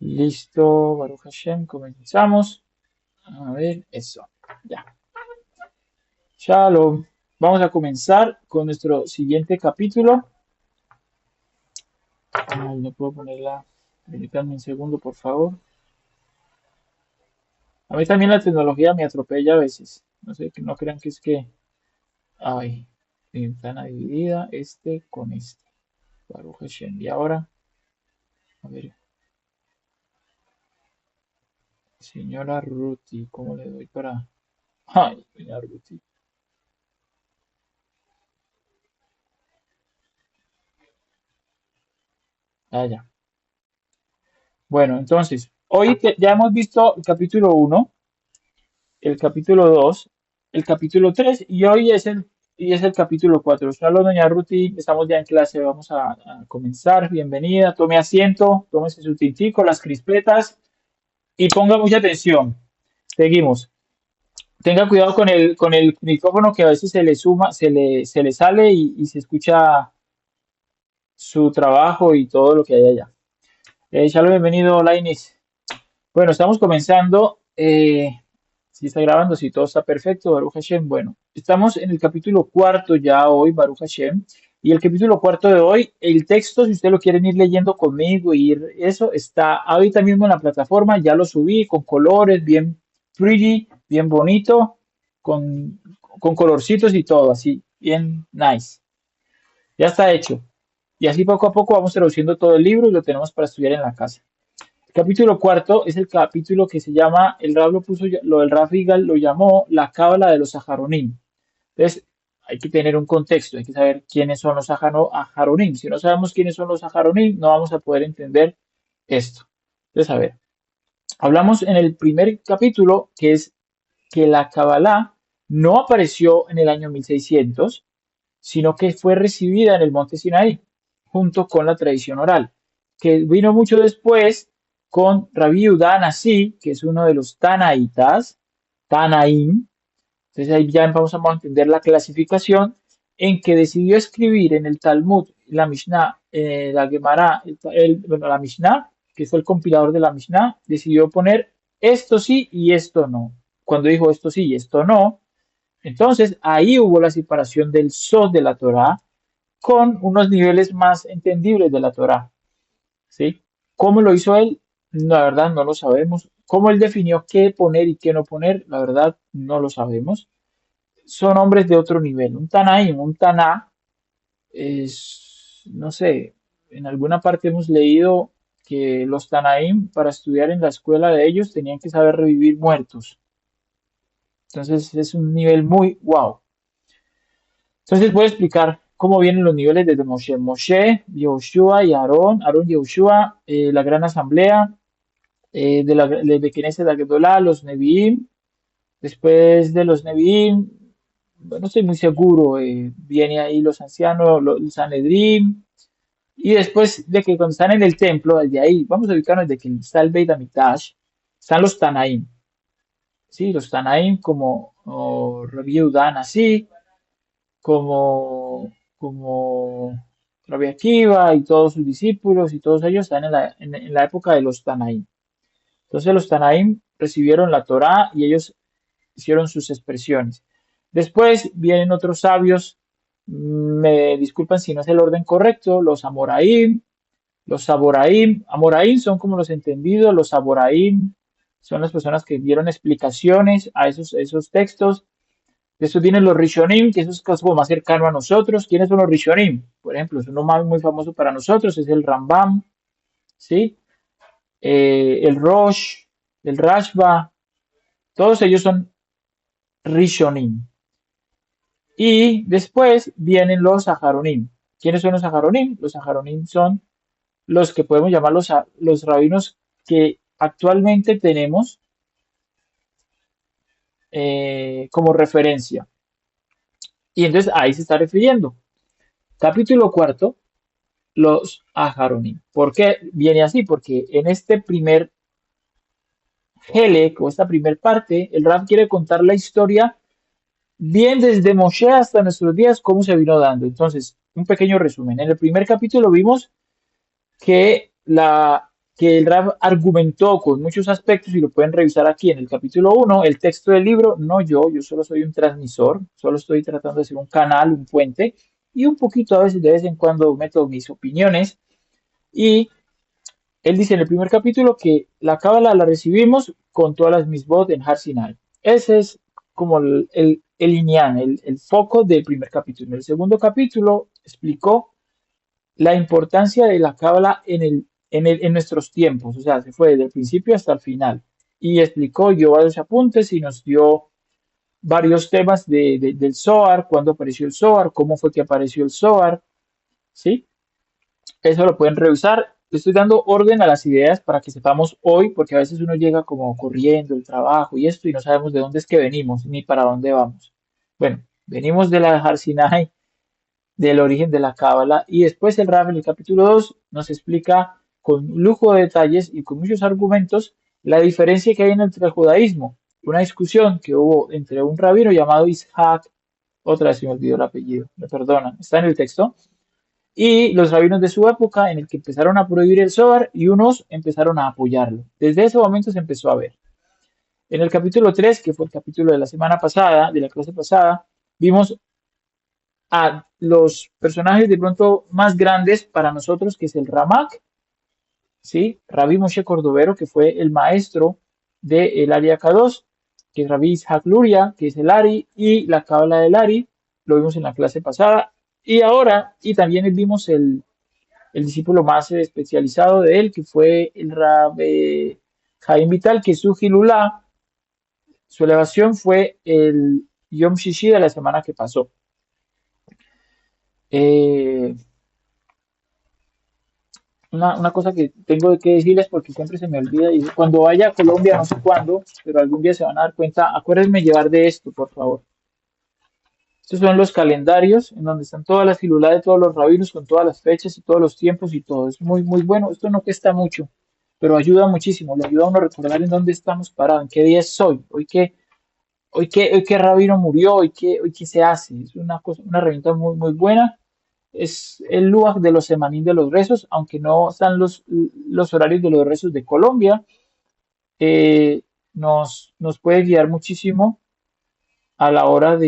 Listo, Baruch Hashem, comenzamos. A ver, eso. Ya. Shalom. Vamos a comenzar con nuestro siguiente capítulo. Ay, no puedo ponerla. Permítanme un segundo, por favor. A mí también la tecnología me atropella a veces. No sé, que no crean que es que. Ay, ventana dividida, este con este. Baruch Hashem. Y ahora, a ver, señora Ruti, ¿cómo le doy para. Ay, señora Ruti. Ah, ya. Bueno, entonces, hoy ya hemos visto el capítulo uno, el capítulo 2, el capítulo 3 y hoy es el capítulo 4. Shalom, doña Ruti, estamos ya en clase, vamos a comenzar. Bienvenida, tome asiento, tómese su tintico, las crispetas y ponga mucha atención. Seguimos. Tenga cuidado con el micrófono que a veces se le suma, se le sale y se escucha su trabajo y todo lo que hay allá. Shalom, bienvenido, Lainis. Bueno, estamos comenzando. Si está grabando, si todo está perfecto, Baruch Hashem. Bueno, estamos en el capítulo cuarto ya hoy, Baruch Hashem. Y el capítulo cuarto de hoy, el texto, si ustedes lo quieren ir leyendo conmigo, eso está ahorita mismo en la plataforma. Ya lo subí con colores, bien pretty, bien bonito, con colorcitos y todo, así, bien nice. Ya está hecho. Y así poco a poco vamos traduciendo todo el libro y lo tenemos para estudiar en la casa. El capítulo cuarto es el capítulo que se llama, el Rab lo puso, el Rab Vigal lo llamó la Cábala de los Saharonim. Entonces, hay que tener un contexto, hay que saber quiénes son los Saharonim. Si no sabemos quiénes son los Saharonim, no vamos a poder entender esto. Entonces, a ver, hablamos en el primer capítulo que es que la Kabbalah no apareció en el año 1600, sino que fue recibida en el monte Sinaí, junto con la tradición oral, que vino mucho después con Rabbi Yehuda Anasí, que es uno de los Tanaitas, Tanaim. Entonces ahí ya vamos a entender la clasificación en que decidió escribir en el Talmud, la Mishnah, la Gemara, bueno, la Mishnah, que fue el compilador de la Mishnah, decidió poner esto sí y esto no. Cuando dijo esto sí y esto no, entonces ahí hubo la separación del Sod de la Torá con unos niveles más entendibles de la Torá, ¿sí? ¿Cómo lo hizo él? La verdad no lo sabemos. ¿Cómo él definió qué poner y qué no poner? La verdad no lo sabemos. Son hombres de otro nivel. Un Tanaim, un Taná es, no sé, en alguna parte hemos leído que los Tanaim para estudiar en la escuela de ellos tenían que saber revivir muertos. Entonces es un nivel muy wow. Entonces voy a explicar cómo vienen los niveles desde Moshe. Moshe, Yehoshua y Aarón. Aarón, Yehoshua, la gran asamblea, de Knesset Agdolá, los Nevi'im. Después de los Nevi'im, bueno, no estoy muy seguro, viene ahí los ancianos, el Sanedrín. Y después de que cuando están en el templo, desde ahí, vamos a ubicarnos desde que está el Beit HaMikdash, están los Tanaim. Sí, los Tanaim como Rabbi Yehuda así, como Rabbi Akiva y todos sus discípulos y todos ellos están en la época de los Tanaim. Entonces los Tanaim recibieron la Torá y ellos hicieron sus expresiones. Después vienen otros sabios, me disculpan si no es el orden correcto, los Amoraim, los Saboraim. Amoraim son como los entendidos, los Saboraim son las personas que dieron explicaciones a esos textos. Después vienen los Rishonim, que eso es como más cercano a nosotros. ¿Quiénes son los Rishonim? Por ejemplo, es uno más muy famoso para nosotros, es el Rambam, ¿sí? El Rosh, el Rashba, todos ellos son Rishonim. Y después vienen los Saharonim. ¿Quiénes son los Saharonim? Los Saharonim son los que podemos llamar los rabinos que actualmente tenemos como referencia. Y entonces ahí se está refiriendo. Capítulo cuarto, los Aharonim. ¿Por qué viene así? Porque en este primer Helek o esta primer parte, el Rab quiere contar la historia bien desde Moshe hasta nuestros días, cómo se vino dando. Entonces, un pequeño resumen. En el primer capítulo vimos que, que el Rab argumentó con muchos aspectos y lo pueden revisar aquí en el capítulo uno el texto del libro, no yo solo soy un transmisor, solo estoy tratando de ser un canal, un puente y un poquito a veces de vez en cuando meto mis opiniones y él dice en el primer capítulo que la cábala la recibimos con todas las misbot en Har Sinai. Ese es como el inyan, el foco del primer capítulo. En el segundo capítulo explicó la importancia de la cábala en nuestros tiempos, o sea, se fue desde el principio hasta el final. Y explicó, dio varios apuntes y nos dio varios temas del Zohar, cuándo apareció el Zohar, cómo fue que apareció el Zohar, ¿sí? Eso lo pueden revisar. Le estoy dando orden a las ideas para que sepamos hoy, porque a veces uno llega como corriendo el trabajo y esto y no sabemos de dónde es que venimos ni para dónde vamos. Bueno, venimos de la Har Sinai, del origen de la Cábala y después el Rab en el capítulo 2 nos explica con lujo de detalles y con muchos argumentos la diferencia que hay entre el judaísmo. Una discusión que hubo entre un rabino llamado Ishaq, otra vez se me olvidó el apellido, me perdonan, está en el texto, y los rabinos de su época en el que empezaron a prohibir el Zohar y unos empezaron a apoyarlo. Desde ese momento se empezó a ver. En el capítulo 3 que fue el capítulo de la semana pasada, de la clase pasada, vimos a los personajes de pronto más grandes para nosotros, que es el Ramak, ¿sí? Rabbi Moshe Cordovero, que fue el maestro del Ari Akadosh, que es Rabbi Ishak Luria, que es el Ari, y la Cábala del Ari, lo vimos en la clase pasada, y ahora, y también vimos el discípulo más especializado de él, que fue el Rabbi Jaim Vital, que su Hilulá, su elevación fue el Yom Shishi de la semana que pasó. Eh, una cosa que tengo que decirles porque siempre se me olvida y cuando vaya a Colombia, no sé cuándo, pero algún día se van a dar cuenta, acuérdenme llevar de esto, por favor. Estos son los calendarios en donde están todas las filulas de todos los rabinos con todas las fechas y todos los tiempos y todo. Es muy, muy bueno. Esto no cuesta mucho, pero ayuda muchísimo. Le ayuda a uno a recordar en dónde estamos parados, en qué día es hoy, hoy qué rabino murió, hoy qué se hace. Es una cosa, una herramienta muy, muy buena. Es el lugar de los semanín de los rezos, aunque no están los horarios de los rezos de Colombia, eh, nos puede guiar muchísimo a la hora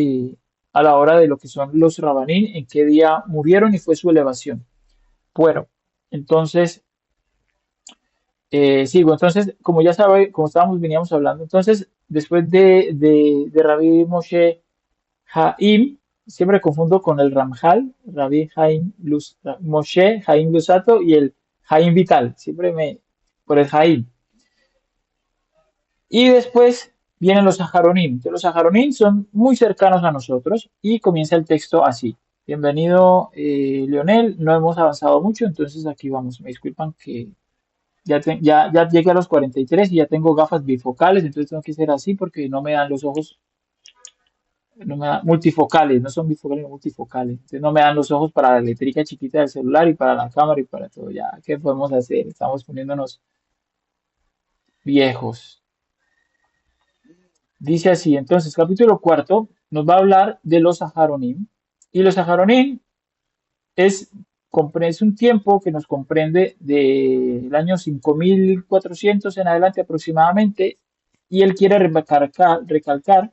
a la hora de lo que son los rabanín, en qué día murieron y fue su elevación. Bueno, entonces, sigo. Entonces, como ya sabe, como veníamos hablando, entonces, después de Rabbi Moshe Haim, siempre confundo con el Ramjal, Rabbi Moshe Haim Lusato y el Haim Vital, por el Haim. Y después vienen los Saharonim, que los Saharonim son muy cercanos a nosotros y comienza el texto así. Bienvenido, Leonel, no hemos avanzado mucho, entonces aquí vamos. Me disculpan que ya llegué a los 43 y ya tengo gafas bifocales, entonces tengo que ser así porque no me dan los ojos, no me multifocales, no son bifocales, multifocales. Entonces no me dan los ojos para la letrica chiquita del celular y para la cámara y para todo. Ya, ¿qué podemos hacer? Estamos poniéndonos viejos. Dice así, entonces, capítulo cuarto nos va a hablar de los Saharonim. Y los Saharonim es un tiempo que nos comprende del año 5400 en adelante aproximadamente. Y él quiere recalcar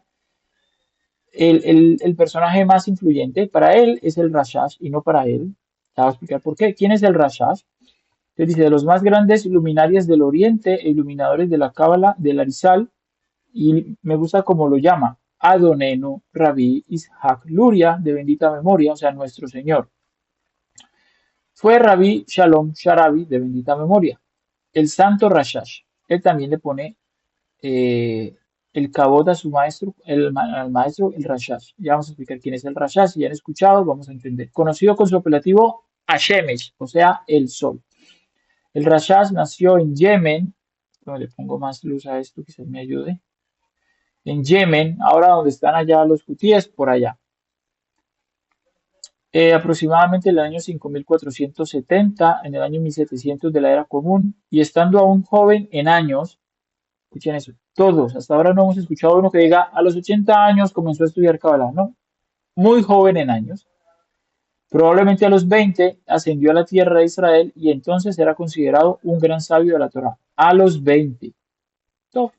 el personaje más influyente. Para él es el Rashash y no para él. Te voy a explicar por qué. ¿Quién es el Rashash? Entonces dice, de los más grandes luminarias del Oriente e iluminadores de la Cábala, del Arizal, y me gusta como lo llama, Adonenu Rabbi Ishak Luria, de bendita memoria, o sea, nuestro Señor. Fue Rabbi Shalom Sharabi, de bendita memoria, el santo Rashash. Él también le pone el cabot a su maestro, al maestro, el Rashash. Ya vamos a explicar quién es el Rashash, si ya han escuchado, vamos a entender. Conocido con su apelativo Hashemesh, o sea, el sol. El Rashash nació en Yemen, bueno, le pongo más luz a esto, quizás me ayude en Yemen, ahora donde están allá los hutíes, por allá. Aproximadamente en el año 5470, en el año 1700 de la era común, y estando aún joven en años, escuchen eso, todos, hasta ahora no hemos escuchado uno que diga a los 80 años comenzó a estudiar Kabbalah, no, muy joven en años, Probablemente a los 20 ascendió a la tierra de Israel y entonces era considerado un gran sabio de la Torá. A los 20. Top.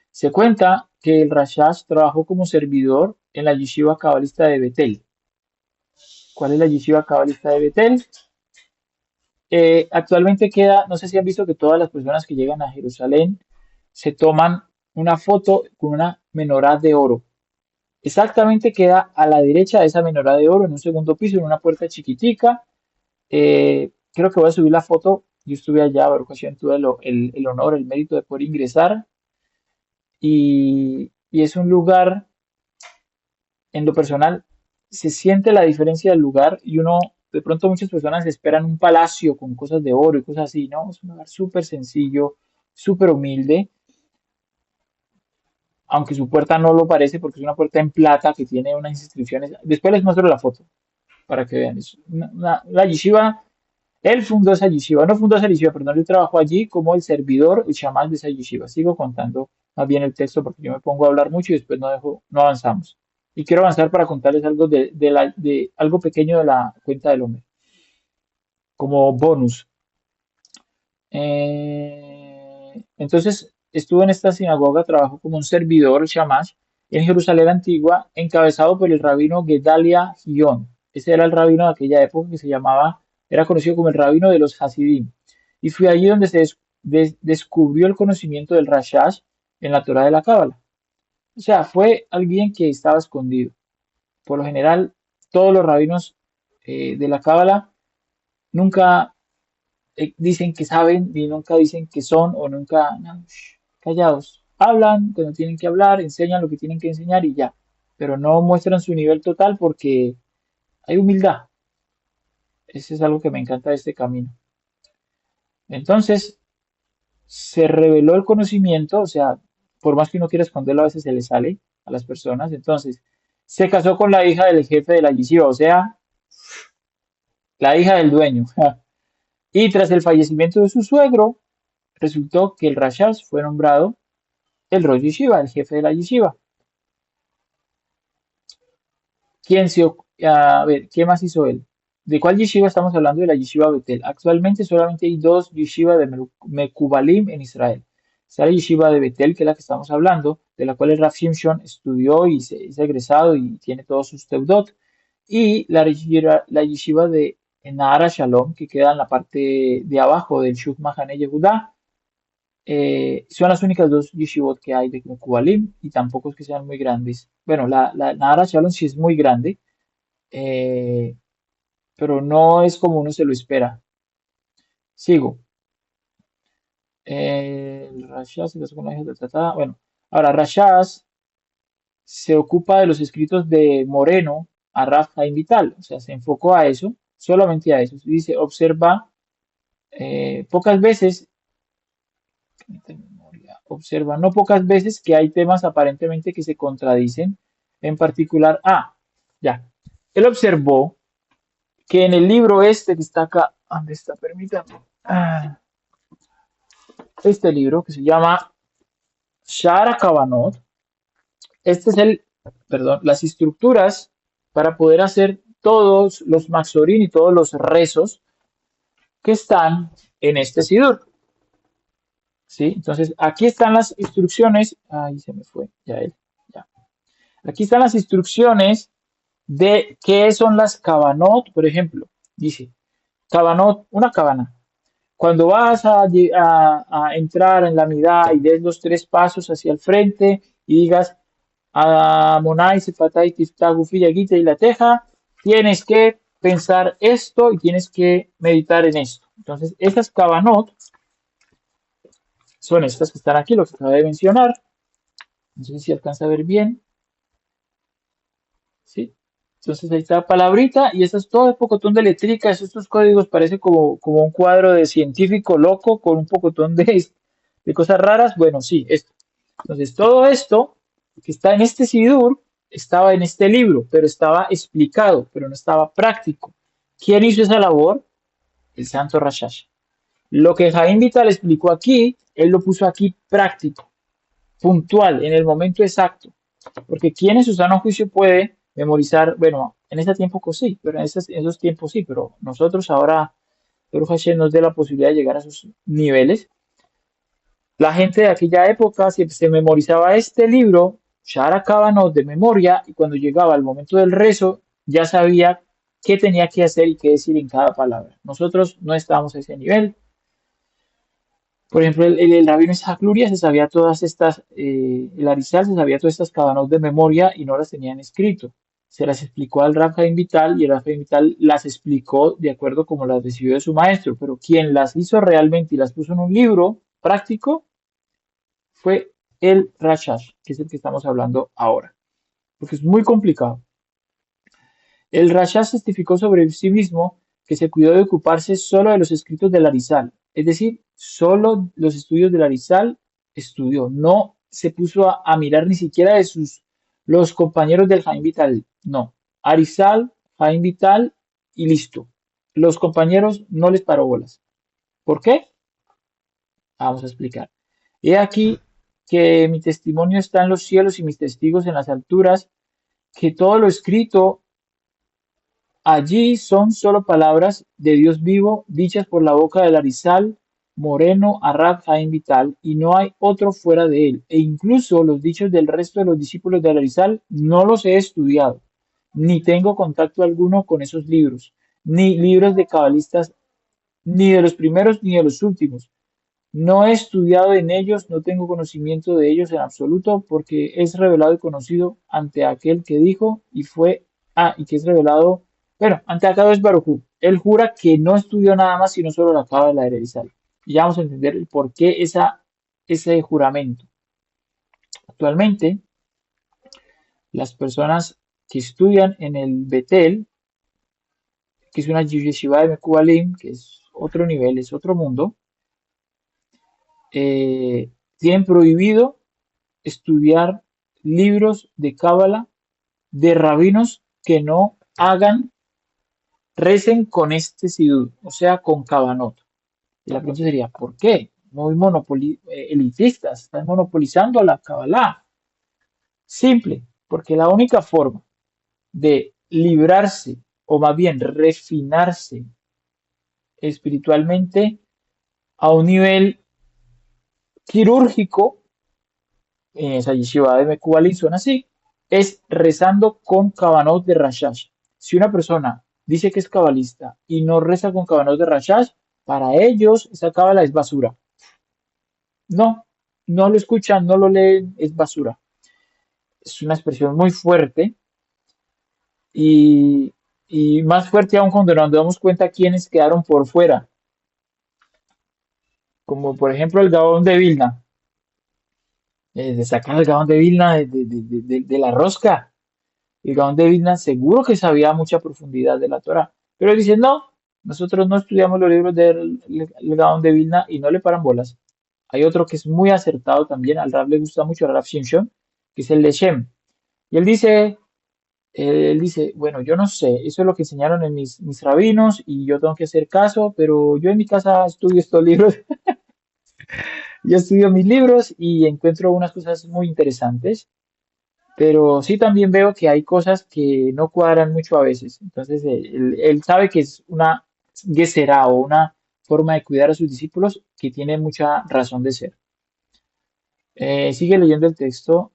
Se cuenta que el Rashash trabajó como servidor en la yeshiva cabalista de Betel. ¿Cuál es la yeshiva cabalista de Betel? Actualmente queda, no sé si han visto que todas las personas que llegan a Jerusalén se toman una foto con una menorá de oro. Exactamente queda a la derecha de esa menorá de oro, en un segundo piso, en una puerta chiquitica. Creo que voy a subir la foto. Yo estuve allá, por ocasión tuve el honor, el mérito de poder ingresar. Y es un lugar, en lo personal, se siente la diferencia del lugar y uno, de pronto muchas personas esperan un palacio con cosas de oro y cosas así, ¿no? Es un lugar súper sencillo, súper humilde, aunque su puerta no lo parece porque es una puerta en plata que tiene unas inscripciones. Después les muestro la foto para que vean. Es la yeshiva. Él fundó esa yeshiva, no fundó esa yeshiva, perdón, él trabajó allí como el servidor y chamán de esa yeshiva. Sigo contando más bien el texto porque yo me pongo a hablar mucho y después no avanzamos. Y quiero avanzar para contarles algo de algo pequeño de la cuenta del hombre, como bonus. Entonces, estuvo en esta sinagoga, trabajó como un servidor, shamash, en Jerusalén antigua, encabezado por el rabino Gedalia Gion. Ese era el rabino de aquella época que se llamaba, era conocido como el rabino de los Hasidim. Y fue allí donde se descubrió el conocimiento del Rashash en la Torah de la Cábala. O sea, fue alguien que estaba escondido. Por lo general, todos los rabinos de la Cábala nunca dicen que saben y nunca dicen que son o nunca, no, callados. Hablan cuando tienen que hablar, enseñan lo que tienen que enseñar y ya. Pero no muestran su nivel total porque hay humildad. Ese es algo que me encanta de este camino. Entonces, se reveló el conocimiento, o sea, por más que uno quiera esconderlo, a veces se le sale a las personas. Entonces, se casó con la hija del jefe de la yeshiva, o sea, la hija del dueño. Y tras el fallecimiento de su suegro, resultó que el Rashash fue nombrado el Rosh Yeshiva, el jefe de la yeshiva. A ver, ¿qué más hizo él? ¿De cuál yeshiva estamos hablando? De la yeshiva Betel. Actualmente solamente hay dos yeshivas de Mekubalim en Israel. Está la yeshiva de Betel, que es la que estamos hablando, de la cual el Rav Shimshon estudió y se es egresado y tiene todos sus teudot. Y la yeshiva de Nahara Shalom, que queda en la parte de abajo del Shuk Mahane Yehuda. Son las únicas dos yeshivot que hay de Kubalim y tampoco es que sean muy grandes. Bueno, la Nahara Shalom sí es muy grande, eh, pero no es como uno se lo espera. Sigo. El Rashaz se casó con la hija de Tata. Bueno, ahora Rashaz se ocupa de los escritos de Moreno a Rav Haim Vital, o sea, se enfocó a eso, solamente a eso. Dice, observa pocas veces observa no pocas veces que hay temas aparentemente que se contradicen. En particular, ya, él observó que en el libro este que está acá, ¿dónde está? Permítanme. Este libro que se llama Shara Kavanot, este es perdón, las estructuras para poder hacer todos los maxorín y todos los rezos que están en este sidur. ¿Sí? Entonces, aquí están las instrucciones. Ahí se me fue, ya él. Ya. Aquí están las instrucciones de qué son las cabanot, por ejemplo. Dice, cabanot, una cabana. Cuando vas a entrar en la mitad y des los tres pasos hacia el frente y digas, Amonai, Sefatai, Tiftagu, Gita y la Teja, tienes que pensar esto y tienes que meditar en esto. Entonces, esas cabanot son estas que están aquí, lo que acabo de mencionar. No sé si alcanza a ver bien. ¿Sí? Entonces ahí está la palabrita y eso es todo el pocotón de letricas. Estos códigos parece como un cuadro de científico loco con un pocotón de cosas raras. Bueno, sí, esto. Entonces todo esto que está en este Sidur estaba en este libro, pero estaba explicado, pero no estaba práctico. ¿Quién hizo esa labor? El santo Rashash. Lo que Jaime Vital explicó aquí, él lo puso aquí práctico, puntual, en el momento exacto. Porque quien en su sano juicio puede memorizar, bueno, En ese tiempo pues, sí, pero en esos tiempos sí, pero nosotros ahora, Baruch Hashem nos dé la posibilidad de llegar a esos niveles. La gente de aquella época se memorizaba este libro, Shara Cábanos de memoria, y cuando llegaba el momento del rezo, ya sabía qué tenía que hacer y qué decir en cada palabra. Nosotros no estábamos a ese nivel. Por ejemplo, el rabino Isaac Luria se sabía todas estas, el Arizal se sabía todas estas cábanos de memoria y no las tenían escrito. Se las explicó al Rab Chaim Vital y el Rab Chaim Vital las explicó de acuerdo como las recibió de su maestro, pero quien las hizo realmente y las puso en un libro práctico fue el Rashash, que es el que estamos hablando ahora, porque es muy complicado. El Rashash testificó sobre sí mismo que se cuidó de ocuparse solo de los escritos del Arizal, es decir, solo los estudios del Arizal estudió, no se puso a mirar ni siquiera de los compañeros del Jaime Vital, no, Arizal, Jaime Vital y listo. Los compañeros no les paró bolas. ¿Por qué? Vamos a explicar. He aquí que mi testimonio está en los cielos y mis testigos en las alturas, que todo lo escrito allí son solo palabras de Dios vivo, dichas por la boca del Arizal, Moreno, Arab, Jaim Vital, y no hay otro fuera de él. E incluso los dichos del resto de los discípulos del Arizal no los he estudiado, ni tengo contacto alguno con esos libros, ni libros de cabalistas, ni de los primeros ni de los últimos. No he estudiado en ellos, no tengo conocimiento de ellos en absoluto, porque es revelado y conocido ante aquel que dijo y fue, y que es revelado, bueno, ante acá es Barujú. Él jura que no estudió nada más, sino solo la acaba de la Erizal. Y ya vamos a entender el por qué ese juramento. Actualmente, las personas que estudian en el Betel, que es una yeshiva de Mekubalim, que es otro nivel, es otro mundo, tienen prohibido estudiar libros de Cábala de rabinos que no recen con este sidud, o sea, con Cabanot. Y la pregunta sería, ¿por qué? Muy elitistas, están monopolizando la Kabbalah. Simple, porque la única forma de librarse, o más bien refinarse espiritualmente a un nivel quirúrgico, en esa yeshiva de Mekubalí son así, es rezando con Kavanot de Rashash. Si una persona dice que es cabalista y no reza con Kavanot de Rashash, para ellos esa cábala es basura. No, no lo escuchan, no lo leen, es basura. Es una expresión muy fuerte y, y más fuerte aún cuando nos damos cuenta quiénes quedaron por fuera, como por ejemplo el Gaón de Vilna, de sacar el Gaón de Vilna de la rosca. El Gaón de Vilna seguro que sabía mucha profundidad de la Torah, pero dicen, no, nosotros no estudiamos los libros del Gaón de Vilna y no le paran bolas. Hay otro que es muy acertado también, al Rab le gusta mucho, al Rab Shimshon, que es el de Shem. Y él dice, bueno, yo no sé, eso es lo que enseñaron en mis rabinos y yo tengo que hacer caso, pero yo en mi casa estudio estos libros, yo estudio mis libros y encuentro unas cosas muy interesantes. Pero sí también veo que hay cosas que no cuadran mucho a veces. Entonces, él sabe que es una gesera o una forma de cuidar a sus discípulos que tiene mucha razón de ser. Sigue leyendo el texto.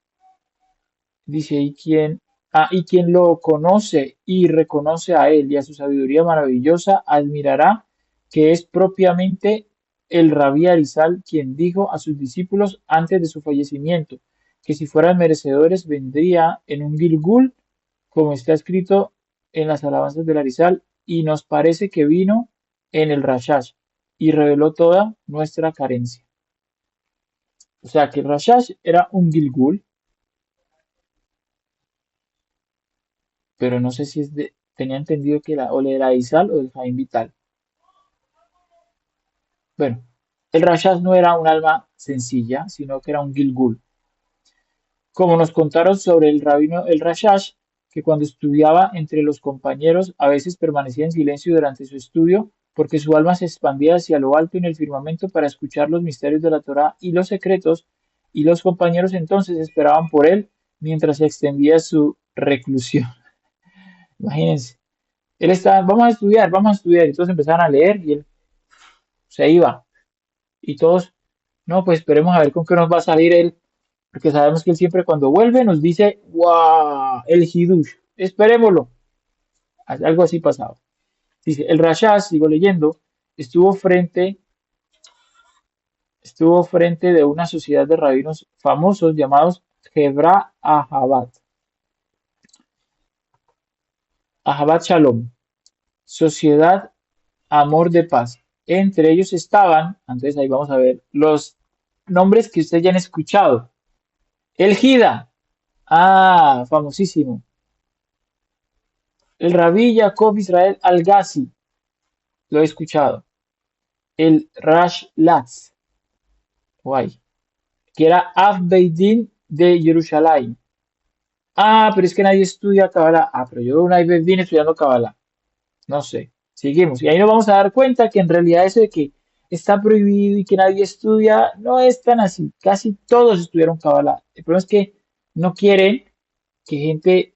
Dice, y quien lo conoce y reconoce a él y a su sabiduría maravillosa, admirará que es propiamente el Rabí Arizal quien dijo a sus discípulos antes de su fallecimiento, que si fueran merecedores vendría en un Gilgul, como está escrito en las alabanzas del Arizal, y nos parece que vino en el Rashash y reveló toda nuestra carencia. O sea que el Rashash era un Gilgul, pero no sé si tenía entendido que era o el Aizal o el Jaime Vital. Bueno, el Rashash no era un alma sencilla, sino que era un Gilgul. Como nos contaron sobre el rabino el Rashash, que cuando estudiaba entre los compañeros a veces permanecía en silencio durante su estudio, porque su alma se expandía hacia lo alto en el firmamento para escuchar los misterios de la Torá y los secretos, y los compañeros entonces esperaban por él mientras se extendía su reclusión. Imagínense. Él estaba, vamos a estudiar. Y todos empezaron a leer y él se iba. Y todos, no, pues esperemos a ver con qué nos va a salir él. Porque sabemos que él siempre cuando vuelve nos dice, ¡wow! El Hidush. Esperémoslo. Algo así pasaba. Dice, el Rashad, sigo leyendo, estuvo frente, estuvo frente de una sociedad de rabinos famosos llamados Hebra Ahabat, Ahabat Shalom, Sociedad Amor de Paz. Entre ellos estaban, entonces ahí vamos a ver los nombres que ustedes ya han escuchado. El Gida, famosísimo. El Rabí Jacob Israel Al-Ghazi, lo he escuchado. El Rash Latz, guay, que era Av Beidin de Jerusalén. Pero es que nadie estudia Kabbalah. Pero yo veo una Beidin estudiando Kabbalah. No sé. Seguimos. Y ahí nos vamos a dar cuenta que en realidad eso de que está prohibido y que nadie estudia no es tan así. Casi todos estudiaron Kabbalah. El problema es que no quieren que gente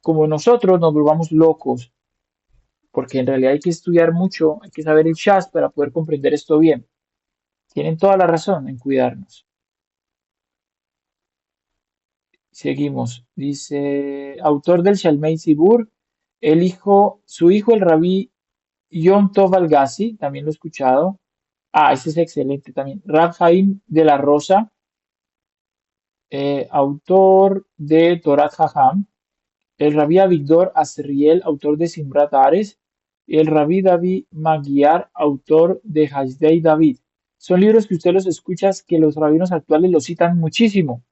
como nosotros nos volvamos locos. Porque en realidad hay que estudiar mucho, hay que saber el Shas para poder comprender esto bien. Tienen toda la razón en cuidarnos. Seguimos. Dice, autor del Shalmei Sibur, su hijo el rabí Yom Tov Al-Gazi, también lo he escuchado. Ese es excelente también. Rab Haim de la Rosa, autor de Torat Haham. El rabí Avigdor Asriel, autor de Simrat Ares. El rabí David Magyar, autor de Hasdei David. Son libros que usted los escucha que los rabinos actuales los citan muchísimo.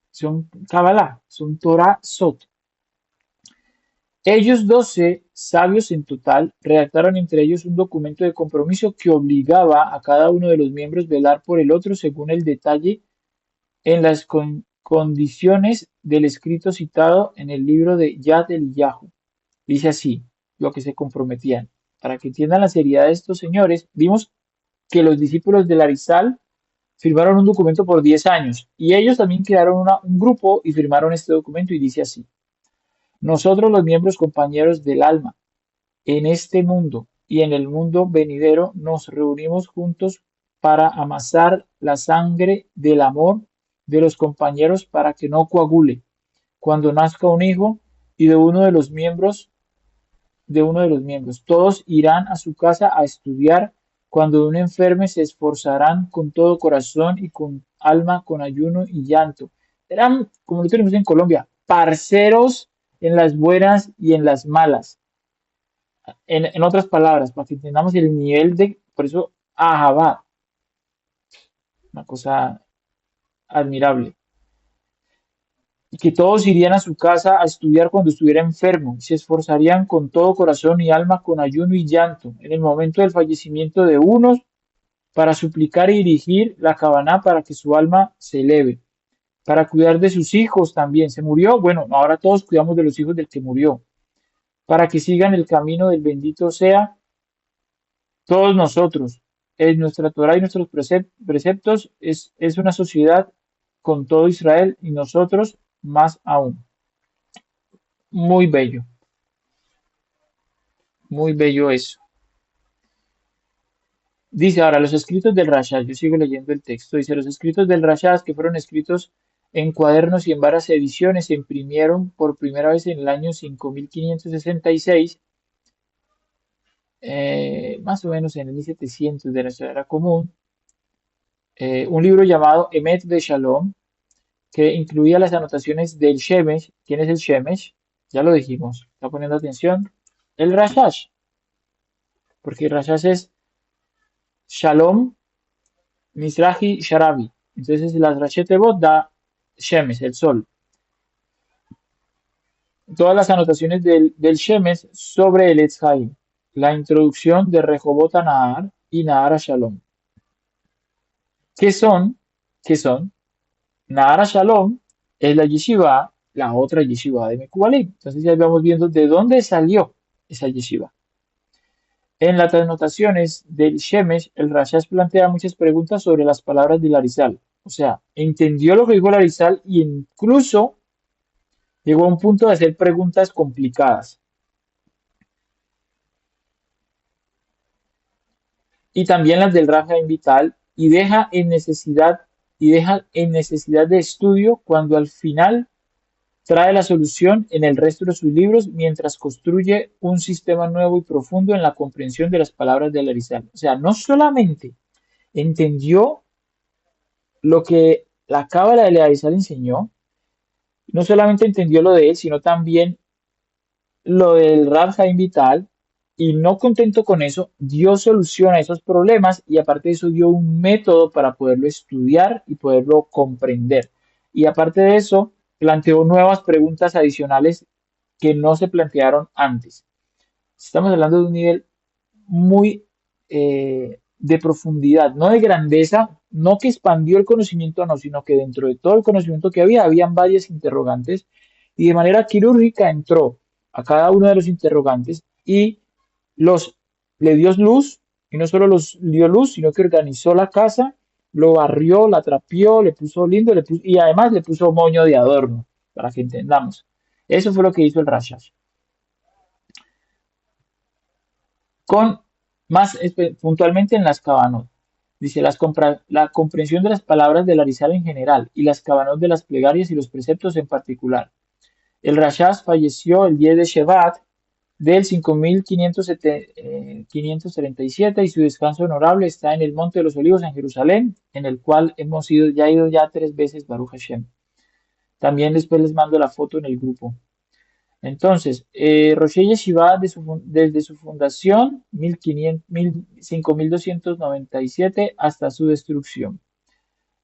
Son Kabbalah, son Torah Sot. Ellos 12 sabios en total redactaron entre ellos un documento de compromiso que obligaba a cada uno de los miembros velar por el otro según el detalle en las condiciones del escrito citado en el libro de Yad Eliyahu. Dice así, lo que se comprometían. Para que entiendan la seriedad de estos señores, vimos que los discípulos del Arizal firmaron un documento por 10 años y ellos también crearon un grupo y firmaron este documento y dice así. Nosotros los miembros compañeros del alma en este mundo y en el mundo venidero nos reunimos juntos para amasar la sangre del amor de los compañeros para que no coagule cuando nazca un hijo y de uno de los miembros. Todos irán a su casa a estudiar. Cuando uno enferme se esforzarán con todo corazón y con alma, con ayuno y llanto. Eran, como lo tenemos en Colombia, parceros en las buenas y en las malas. En otras palabras, para que entendamos el nivel de, por eso, Ahabá, una cosa admirable. Y que todos irían a su casa a estudiar cuando estuviera enfermo, y se esforzarían con todo corazón y alma, con ayuno y llanto, en el momento del fallecimiento de unos, para suplicar y dirigir la Kavaná para que su alma se eleve, para cuidar de sus hijos también. ¿Se murió? Bueno, ahora todos cuidamos de los hijos del que murió, para que sigan el camino del bendito sea todos nosotros. En nuestra Torah y nuestros preceptos es una sociedad con todo Israel y nosotros más aún. Muy bello, muy bello eso. Dice ahora, los escritos del Rashad, yo sigo leyendo el texto, dice, los escritos del Rashad que fueron escritos en cuadernos y en varias ediciones se imprimieron por primera vez en el año 5566, más o menos en el 1700 de nuestra era común, un libro llamado Emet de Shalom, que incluía las anotaciones del Shemesh. ¿Quién es el Shemesh? Ya lo dijimos, está poniendo atención. El Rashash, porque el Rashash es Shalom, Mizrahi, Sharabi. Entonces las Rashetevot da Shemesh, el sol. Todas las anotaciones del Shemesh sobre el Etz Haim. La introducción de Rehobot a Nahar y Nahar a Shalom. ¿Qué son? ¿Qué son? Nahar a Shalom es la yeshiva, la otra yeshiva de Mekubalim. Entonces ya vamos viendo de dónde salió esa yeshiva. En las anotaciones del Shemesh, el Rashash plantea muchas preguntas sobre las palabras del Arizal. O sea, entendió lo que dijo el Arizal y incluso Llegó a un punto de hacer preguntas complicadas y también las del Raja Vital y deja en necesidad de estudio cuando al final trae la solución en el resto de sus libros mientras construye un sistema nuevo y profundo en la comprensión de las palabras de Larizal. O sea, no solamente entendió lo que la cábala de Larizal enseñó, no solamente entendió lo de él, sino también lo del Rab Haim Vital, y no contento con eso, dio solución a esos problemas y aparte de eso dio un método para poderlo estudiar y poderlo comprender. Y aparte de eso, planteó nuevas preguntas adicionales que no se plantearon antes. Estamos hablando de un nivel muy de profundidad, no de grandeza, no que expandió el conocimiento, no, sino que dentro de todo el conocimiento que había, habían varias interrogantes y de manera quirúrgica entró a cada uno de los interrogantes y los le dio luz y no solo los dio luz, sino que organizó la casa, lo barrió, la trapió, le puso lindo y además le puso moño de adorno, para que entendamos. Eso fue lo que hizo el Rashash. Con más puntualmente en las Cabanot. Dice la comprensión de las palabras del Arizal en general y las Cabanot de las plegarias y los preceptos en particular. El Rashash falleció el 10 de Shevat del 5537 y su descanso honorable está en el Monte de los Olivos en Jerusalén, en el cual hemos ido ya 3 veces, Baruch Hashem. También después les mando la foto en el grupo. Entonces, Rosh Yeshiva desde su fundación, 5297, hasta su destrucción.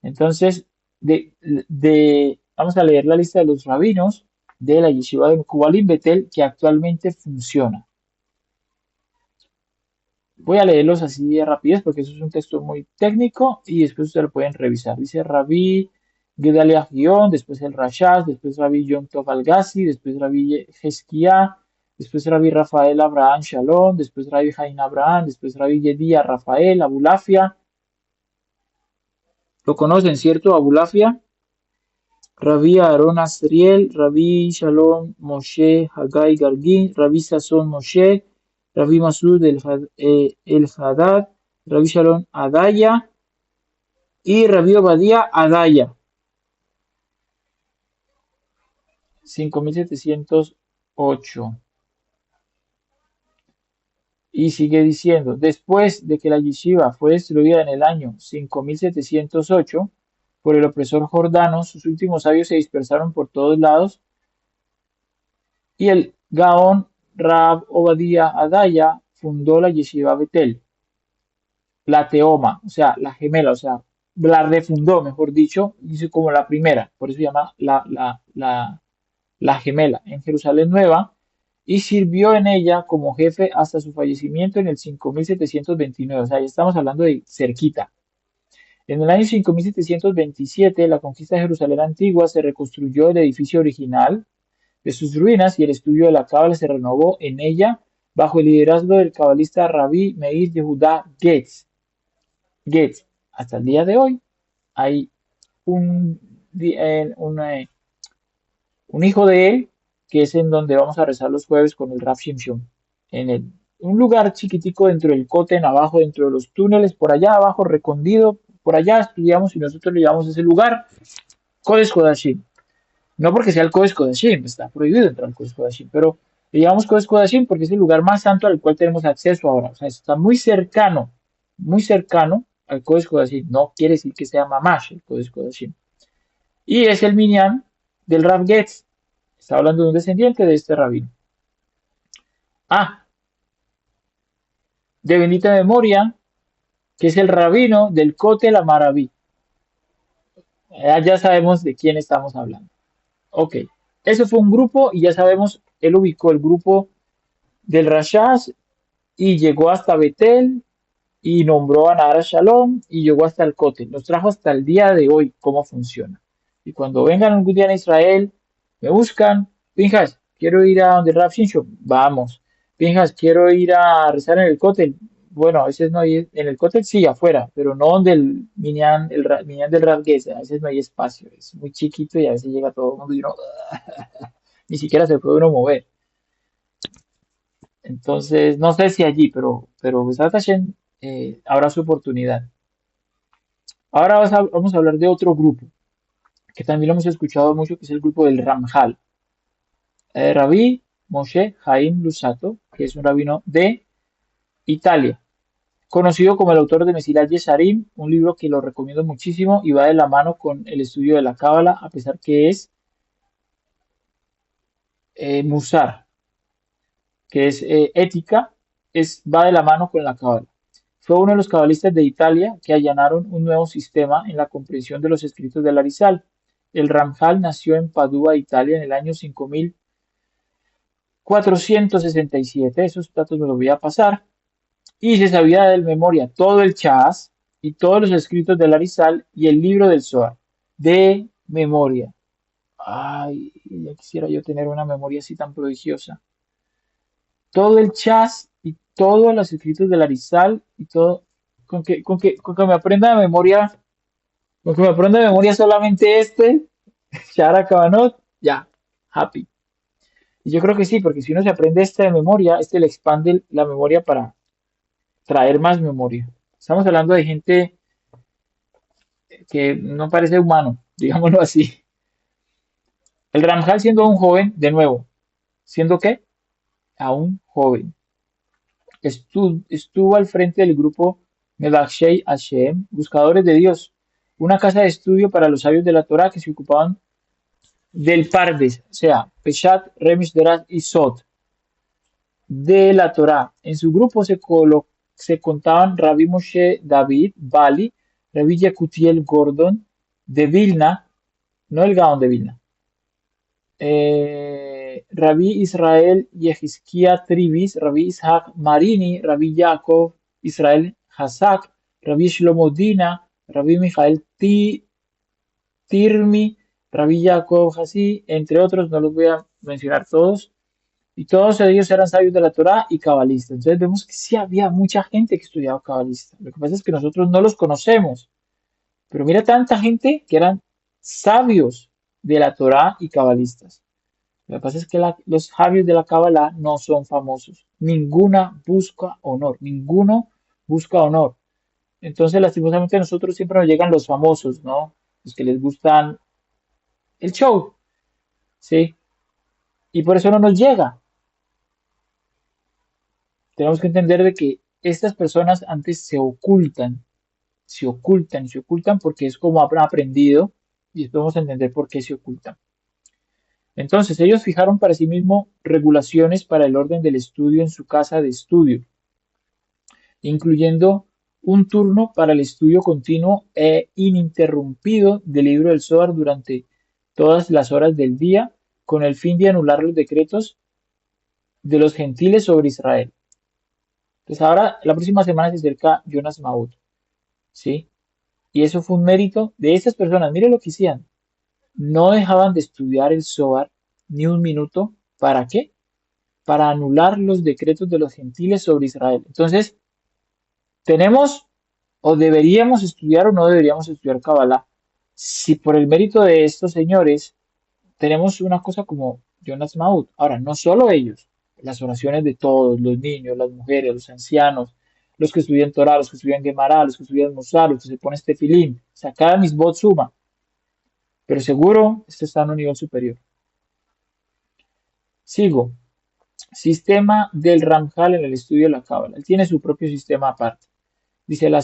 Entonces, vamos a leer la lista de los rabinos de la Yeshiva de Kubalim Betel que actualmente funciona. Voy a leerlos así de rapidez porque eso es un texto muy técnico y después ustedes lo pueden revisar. Dice Rabí Gedalia Gion, después el Rashash, después Rabí Yom Tov Al-Gassi, después Rabí Hezquía, después Rabí Rafael Abraham Shalom, después Rabí Jain Abraham, después Rabí Yedía Rafael Abulafia. ¿Lo conocen, cierto? Abulafia. Rabí Aaron Asriel, Rabí Shalom Moshe Hagai Gargin, Rabí Sasson Moshe, Rabí Masud el Haddad, Rabí Shalom Adaya y Rabí Obadía Adaya. 5708. Y sigue diciendo, después de que la yeshiva fue destruida en el año 5708 por el opresor Jordano, sus últimos sabios se dispersaron por todos lados y el Gaón Rab Obadía Adaya fundó la yeshiva Betel, la teoma, o sea, la gemela, o sea, la refundó, mejor dicho, hizo como la primera, por eso se llama la gemela, en Jerusalén Nueva, y sirvió en ella como jefe hasta su fallecimiento en el 5729, o sea, ya estamos hablando de cerquita. En el año 5727, la conquista de Jerusalén antigua, se reconstruyó el edificio original de sus ruinas y el estudio de la cábala se renovó en ella bajo el liderazgo del cabalista Rabí Meir Yehudá Getz. Hasta el día de hoy hay un, un, un hijo de él que es en donde vamos a rezar los jueves con el Rav Shimshon. Un lugar chiquitico dentro del Koten, abajo, dentro de los túneles, por allá abajo, recondido, por allá estudiamos y nosotros le llamamos a ese lugar Kodesh Kodashim. No porque sea el Kodesh Kodashim, está prohibido entrar al Kodesh Kodashim, pero le llamamos Kodesh Kodashim porque es el lugar más santo al cual tenemos acceso ahora. O sea, está muy cercano al Kodesh Kodashim. No quiere decir que sea Mamash el Kodesh Kodashim. Y es el minyan del Rav Getz. Está hablando de un descendiente de este rabino. Ah, de bendita memoria, que es el rabino del Kotel Amaraví. Ya sabemos de quién estamos hablando. Ok, eso fue un grupo y ya sabemos, él ubicó el grupo del Rashash y llegó hasta Betel y nombró a Nahara Shalom y llegó hasta el Kotel. Nos trajo hasta el día de hoy cómo funciona. Y cuando vengan algún día a Israel, me buscan, Pinjas, quiero ir a donde Rav Shinsho, vamos. Pinjas, quiero ir a rezar en el Kotel. Bueno, a veces no hay, en el Kotel sí, afuera, pero no donde el Minyan del Rav Geza, a veces no hay espacio, es muy chiquito y a veces llega todo el mundo y uno, ni siquiera se puede uno mover. Entonces, no sé si allí, pero Besat Hashem, habrá su oportunidad. Ahora vamos a hablar de otro grupo, que también lo hemos escuchado mucho, que es el grupo del Ramjal. Rabí Moshe Haim Lusato, que es un rabino de Italia, conocido como el autor de Mesilat Yesharim, un libro que lo recomiendo muchísimo y va de la mano con el estudio de la Cábala, a pesar que es Musar, que es ética, va de la mano con la Cábala. Fue uno de los cabalistas de Italia que allanaron un nuevo sistema en la comprensión de los escritos del Arizal. El Ramjal nació en Padua, Italia, en el año 5467, esos datos me los voy a pasar, y se sabía de memoria todo el Chas y todos los escritos del Arizal y el libro del Zohar, de memoria. Ay, ya quisiera yo tener una memoria así tan prodigiosa. Todo el Chas y todos los escritos del Arizal y todo, con que me aprenda de memoria, con que me aprenda de memoria solamente este, Shara Kabanot, ya, happy. Y yo creo que sí, porque si uno se aprende este de memoria, este le expande la memoria para traer más memoria. Estamos hablando de gente que no parece humano, digámoslo así. El Ramjal siendo un joven, de nuevo, ¿siendo qué? Aún joven. Estuvo al frente del grupo Medakshei Hashem, Buscadores de Dios, una casa de estudio para los sabios de la Torah que se ocupaban del Pardes, o sea, Peshat, Remish, Derat y Sot, de la Torah. En su grupo se contaban Rabbi Moshe David Bali, Rabbi Yekutiel Gordon de Vilna, no el Gaón de Vilna, Rabbi Israel Yehizkia Trivis, Rabbi Ishaq Marini, Rabbi Yaakov Israel Hazak, Rabbi Shlomo Dina, Rabbi Michael Tirmi, Rabbi Yaakov Hasi, entre otros, no los voy a mencionar todos, y todos ellos eran sabios de la Torá y cabalistas. Entonces vemos que sí había mucha gente que estudiaba cabalista. Lo que pasa es que nosotros no los conocemos. Pero mira tanta gente que eran sabios de la Torá y cabalistas. Lo que pasa es que los sabios de la Kabbalah no son famosos. Ninguna busca honor. Ninguno busca honor. Entonces, lastimosamente, a nosotros siempre nos llegan los famosos, ¿no? Los que les gustan el show, ¿sí? Y por eso no nos llega. Tenemos que entender de que estas personas antes se ocultan porque es como han aprendido y después vamos a entender por qué se ocultan. Entonces, ellos fijaron para sí mismos regulaciones para el orden del estudio en su casa de estudio, incluyendo un turno para el estudio continuo e ininterrumpido del libro del Zohar durante todas las horas del día, con el fin de anular los decretos de los gentiles sobre Israel. Entonces ahora, la próxima semana se acerca Jonas Maud, ¿sí? Y eso fue un mérito de estas personas. Mire lo que hacían. No dejaban de estudiar el Zohar ni un minuto. ¿Para qué? Para anular los decretos de los gentiles sobre Israel. Entonces, tenemos o deberíamos estudiar o no deberíamos estudiar Kabbalah. Si por el mérito de estos señores tenemos una cosa como Jonas Maud. Ahora, no solo ellos, las oraciones de todos, los niños, las mujeres, los ancianos, los que estudian Torah, los que estudian Gemara, los que estudian Musar, los que se ponen este filín. O sea, cada misbot suma, pero seguro este está en un nivel superior. Sigo. Sistema del Ramjal en el estudio de la Cábala. Él tiene su propio sistema aparte. Dice la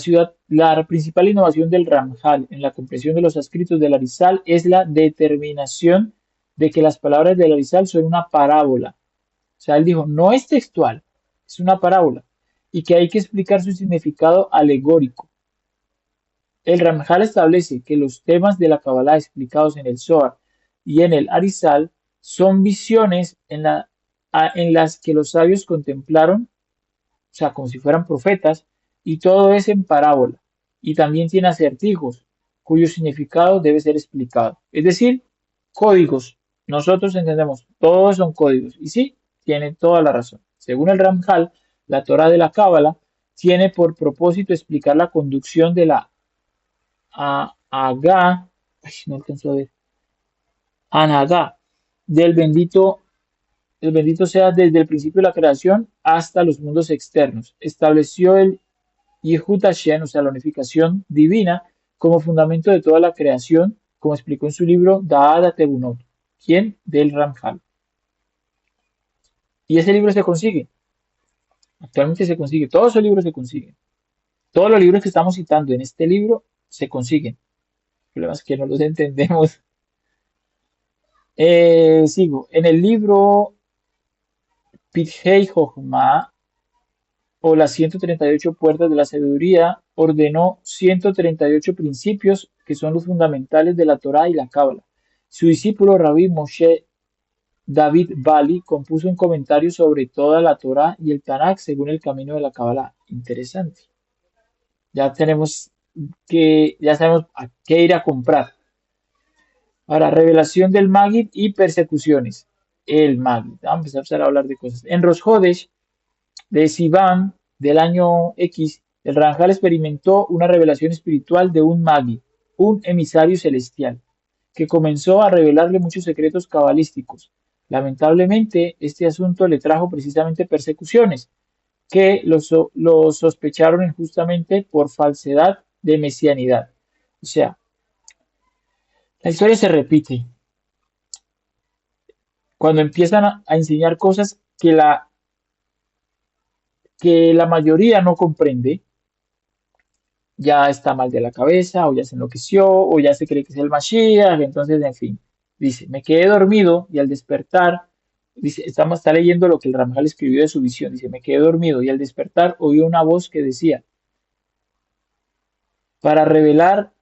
principal innovación del Ramjal en la comprensión de los escritos del Arizal es la determinación de que las palabras del Arizal son una parábola. O sea, él dijo, no es textual, es una parábola, y que hay que explicar su significado alegórico. El Ramjal establece que los temas de la Kabbalah explicados en el Zohar y en el Arizal son visiones en las que los sabios contemplaron, o sea, como si fueran profetas, y todo es en parábola, y también tiene acertijos, cuyo significado debe ser explicado. Es decir, códigos. Nosotros entendemos, todos son códigos. Y sí, tiene toda la razón. Según el Ramjal, la Torah de la Cábala tiene por propósito explicar la conducción de la Agá, no alcanzó a ver, Anagá, del bendito, el bendito sea desde el principio de la creación hasta los mundos externos. Estableció el Yehud Hashem, o sea, la unificación divina, como fundamento de toda la creación, como explicó en su libro Da'at Tebunot, quien del Ramjal. Y ese libro se consigue, actualmente se consigue, todos esos libros se consiguen. Todos los libros que estamos citando en este libro se consiguen. El problema es que no los entendemos. Sigo. En el libro Pidgei Jochma, o las 138 puertas de la sabiduría, ordenó 138 principios que son los fundamentales de la Torá y la Cábala. Su discípulo Rabbi Moshe David Bali compuso un comentario sobre toda la Torá y el Tanakh según el camino de la Cábala. Interesante. Ya tenemos ya sabemos a qué ir a comprar. Ahora, revelación del Magid y persecuciones. El Magid. Vamos a empezar a hablar de cosas. En Rosh Hodesh de Sivan del año X, el Ranjal experimentó una revelación espiritual de un Magid, un emisario celestial, que comenzó a revelarle muchos secretos cabalísticos. Lamentablemente, este asunto le trajo precisamente persecuciones, que lo sospecharon injustamente por falsedad de mesianidad. O sea, la historia se repite. Cuando empiezan a enseñar cosas que la mayoría no comprende, ya está mal de la cabeza, o ya se enloqueció, o ya se cree que es el Mashiach, entonces, en fin. Dice, me quedé dormido y al despertar, dice, está leyendo lo que el Ramjal escribió de su visión, dice, me quedé dormido y al despertar oí una voz que decía, para revelar,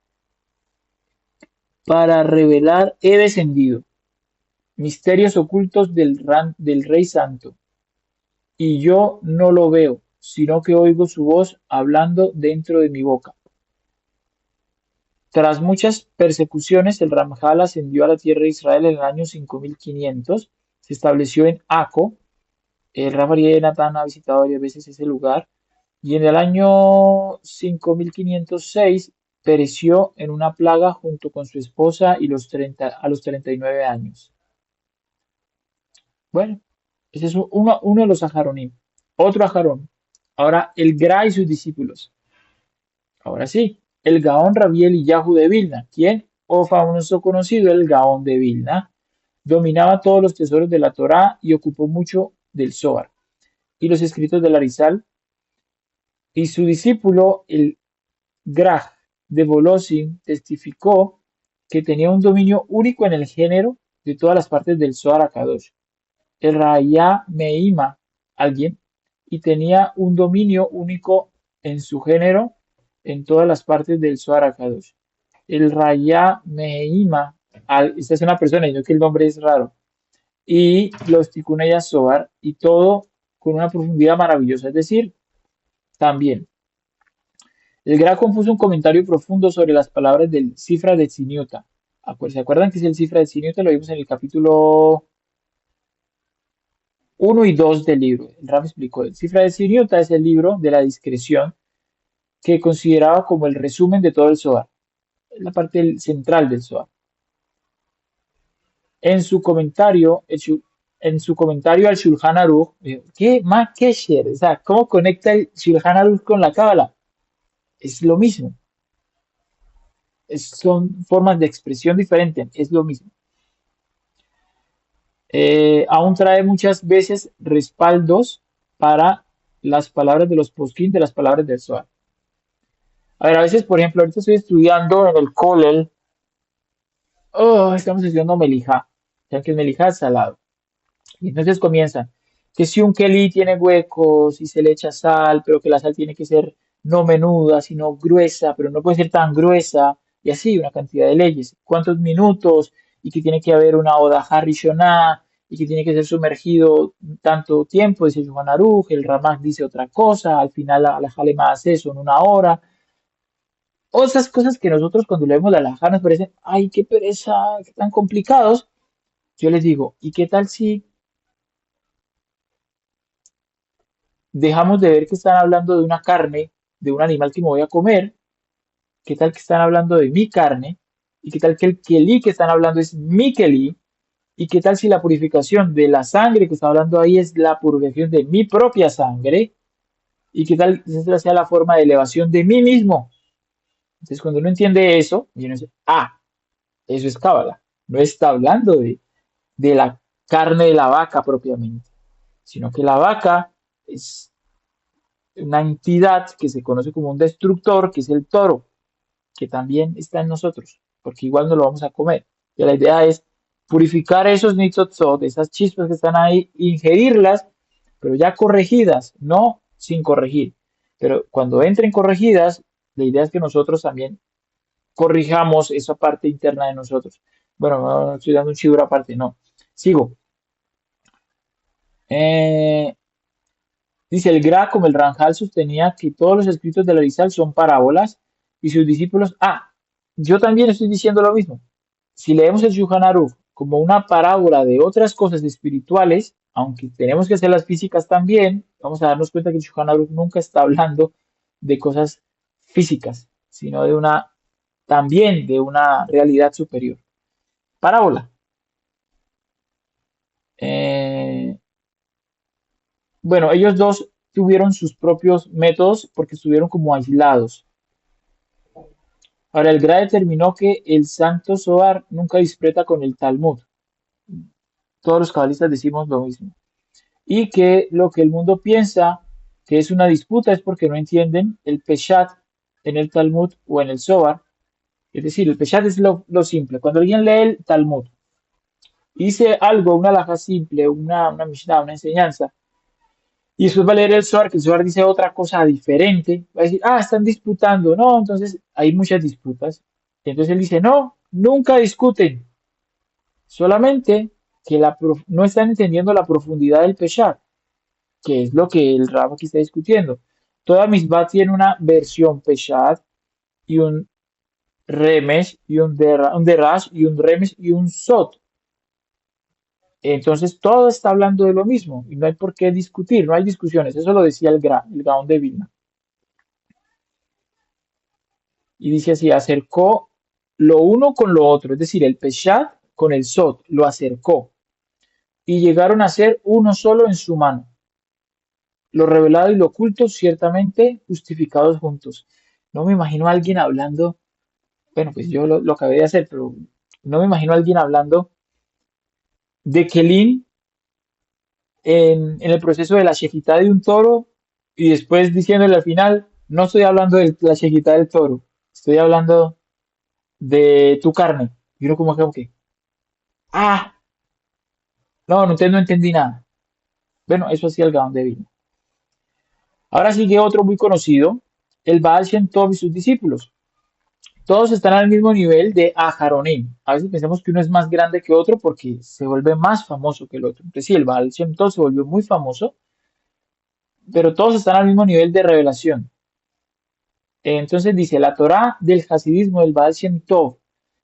para revelar he descendido, misterios ocultos del Rey Santo, y yo no lo veo, sino que oigo su voz hablando dentro de mi boca. Tras muchas persecuciones, el Ramjal ascendió a la tierra de Israel en el año 5500, se estableció en Aco, el Rav Ariel Natán ha visitado varias veces ese lugar, y en el año 5506 pereció en una plaga junto con su esposa y a los 39 años. Bueno, ese es uno de los Ajaronim. Otro Ajarón. Ahora el Gra y sus discípulos. Ahora sí, el Gaón Rabiel y Yahu de Vilna, quien, o famoso conocido, el Gaón de Vilna, dominaba todos los tesoros de la Torá y ocupó mucho del Zohar y los escritos del Arizal, y su discípulo, el Graj de Bolosin, testificó que tenía un dominio único en el género de todas las partes del Zohar HaKadosh. El Raya Meima, alguien, y tenía un dominio único en su género en todas las partes del Zohar HaKadosh. El Raya Meima, esta es una persona, y no que el nombre es raro, y los Tikkun Zohar, y todo con una profundidad maravillosa. Es decir, también, el Gra compuso un comentario profundo sobre las palabras del Cifra de Tziniuta. ¿Se acuerdan que es el Cifra de Tziniuta? Lo vimos en el capítulo 1 y 2 del libro. El Ram explicó, el Cifra de Tziniuta es el libro de la discreción que consideraba como el resumen de todo el Zohar, la parte central del Zohar. En su comentario, en su comentario al Shulchan Aruch, ¿qué más Kesher? O sea, ¿cómo conecta el Shulchan Aruch con la Cábala? Es lo mismo. Son formas de expresión diferentes, es lo mismo. Aún trae muchas veces respaldos para las palabras de los poskim de las palabras del Zohar. A ver, a veces, por ejemplo, ahorita estoy estudiando en el Kolel, estamos estudiando Melijá, ya que el Melijá es salado. Y entonces comienzan que si un Kelí tiene huecos y se le echa sal, pero que la sal tiene que ser no menuda, sino gruesa, pero no puede ser tan gruesa, y así una cantidad de leyes. ¿Cuántos minutos? Y que tiene que haber una Odaja Rishoná, y que tiene que ser sumergido tanto tiempo, dice Yohan Aruj, el Ramak dice otra cosa, al final la Jalema hace eso en una hora. O esas cosas que nosotros cuando leemos la Alajá nos parecen, ay, qué pereza, qué tan complicados. Yo les digo, ¿y qué tal si dejamos de ver que están hablando de una carne, de un animal que me voy a comer? ¿Qué tal que están hablando de mi carne? ¿Y qué tal que el kelí que están hablando es mi kelí? ¿Y qué tal si la purificación de la sangre que está hablando ahí es la purificación de mi propia sangre? ¿Y qué tal si esa sea la forma de elevación de mí mismo? Entonces, cuando uno entiende eso, y uno dice, ah, eso es cábala. No está hablando de la carne de la vaca propiamente, sino que la vaca es una entidad que se conoce como un destructor, que es el toro, que también está en nosotros, porque igual no lo vamos a comer. Y la idea es purificar esos nitzotzot, esas chispas que están ahí, ingerirlas, pero ya corregidas, no sin corregir. Pero cuando entren corregidas, la idea es que nosotros también corrijamos esa parte interna de nosotros. Bueno, no estoy dando un chibur aparte, no. Sigo. Eh, Dice el Gra, como el Ranjal sostenía que todos los escritos de la Arizal son parábolas y sus discípulos, yo también estoy diciendo lo mismo. Si leemos el Shulchan Aruch como una parábola de otras cosas espirituales, aunque tenemos que hacer las físicas también, vamos a darnos cuenta que el Shulchan Aruch nunca está hablando de cosas físicas, sino también de una realidad superior. Parábola. Eh, bueno, ellos dos tuvieron sus propios métodos porque estuvieron como aislados. Ahora, el Gra determinó que el Santo Zohar nunca dispreta con el Talmud. Todos los cabalistas decimos lo mismo. Y que lo que el mundo piensa que es una disputa es porque no entienden el Peshat en el Talmud o en el Zohar. Es decir, el Peshat es lo simple. Cuando alguien lee el Talmud y dice algo, una alhaja simple, una Mishnah, una enseñanza, y después va a leer el Zohar, que el Zohar dice otra cosa diferente, va a decir, están disputando, no, entonces hay muchas disputas. Y entonces él dice, no, nunca discuten, solamente que no están entendiendo la profundidad del Peshat, que es lo que el Rab aquí está discutiendo. Toda misbah tiene una versión Peshat y un remes y un derash y un remes y un sot. Entonces todo está hablando de lo mismo y no hay por qué discutir, no hay discusiones. Eso lo decía el Gaón de Vilna. Y dice así, acercó lo uno con lo otro, es decir, el Peshat con el Sot, lo acercó. Y llegaron a ser uno solo en su mano. Lo revelado y lo oculto, ciertamente justificados juntos. No me imagino a alguien hablando, bueno, pues yo lo acabé de hacer, pero no me imagino a alguien hablando de Kelin en el proceso de la shejitá de un toro y después diciéndole al final, no estoy hablando de la shejitá del toro, estoy hablando de tu carne. Y uno como que, ah, no, no entendí nada. Bueno, eso hacía el Gaón de Vilna. Ahora sigue otro muy conocido, el Baal Shem Tov y sus discípulos. Todos están al mismo nivel de Aharonim. A veces pensamos que uno es más grande que otro porque se vuelve más famoso que el otro. Entonces sí, el Baal Shem Tov se volvió muy famoso, pero todos están al mismo nivel de revelación. Entonces dice, la Torá del Hasidismo del Baal Shem Tov,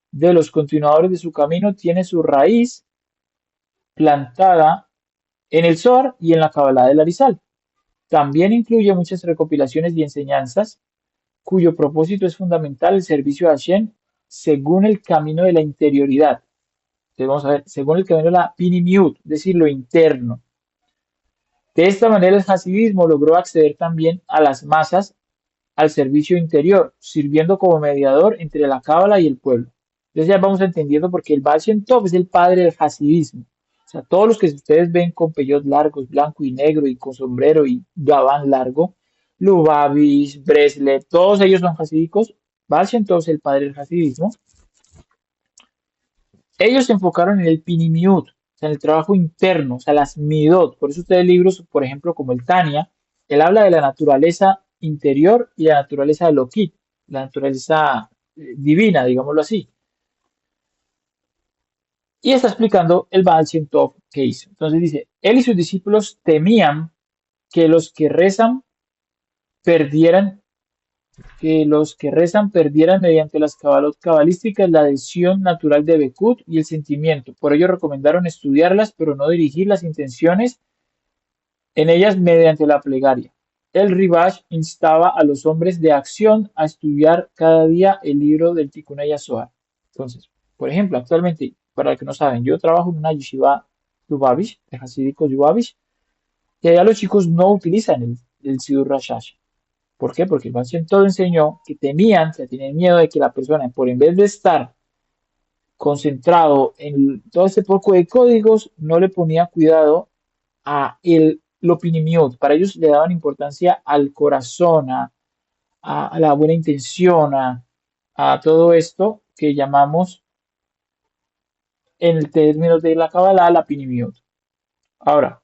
de los continuadores de su camino, tiene su raíz plantada en el Zohar y en la Kabbalah del Arizal. También incluye muchas recopilaciones y enseñanzas cuyo propósito es fundamental el servicio a Hashem según el camino de la interioridad. Entonces vamos a ver, según el camino de la pinimiut, es decir, lo interno. De esta manera el hasidismo logró acceder también a las masas al servicio interior, sirviendo como mediador entre la cábala y el pueblo. Entonces ya vamos entendiendo por qué el Baal Shem Tov es el padre del hasidismo. O sea, todos los que ustedes ven con pellos largos, blanco y negro, y con sombrero y gabán largo, Lubavitch, Breslev, todos ellos son hasídicos. Baal Shem Tov es el padre del hasidismo. Ellos se enfocaron en el pinimiut, o sea, en el trabajo interno, o sea, las midot. Por eso ustedes libros, por ejemplo, como el Tania, él habla de la naturaleza interior y la naturaleza de Lokit, la naturaleza divina, digámoslo así. Y está explicando el Baal Shem Tov que hizo. Entonces dice, él y sus discípulos temían que los que rezan perdieran, perdieran mediante las cabalot cabalísticas la adhesión natural de Bekut y el sentimiento. Por ello recomendaron estudiarlas, pero no dirigir las intenciones en ellas mediante la plegaria. El Rivash instaba a los hombres de acción a estudiar cada día el libro del Tikkun Zohar. Entonces, por ejemplo, actualmente para los que no saben, yo trabajo en una yeshiva Lubavitch, de Hasídicos Lubavitch, y allá los chicos no utilizan el Sidur Rashash. ¿Por qué? Porque el Baal Shem Tov enseñó que temían, o sea, tenían miedo de que la persona, por en vez de estar concentrado en todo este poco de códigos, no le ponía cuidado a lo pinimiut. Para ellos le daban importancia al corazón, a la buena intención, a todo esto que llamamos en el término de la Kabbalah la pinimiut. Ahora,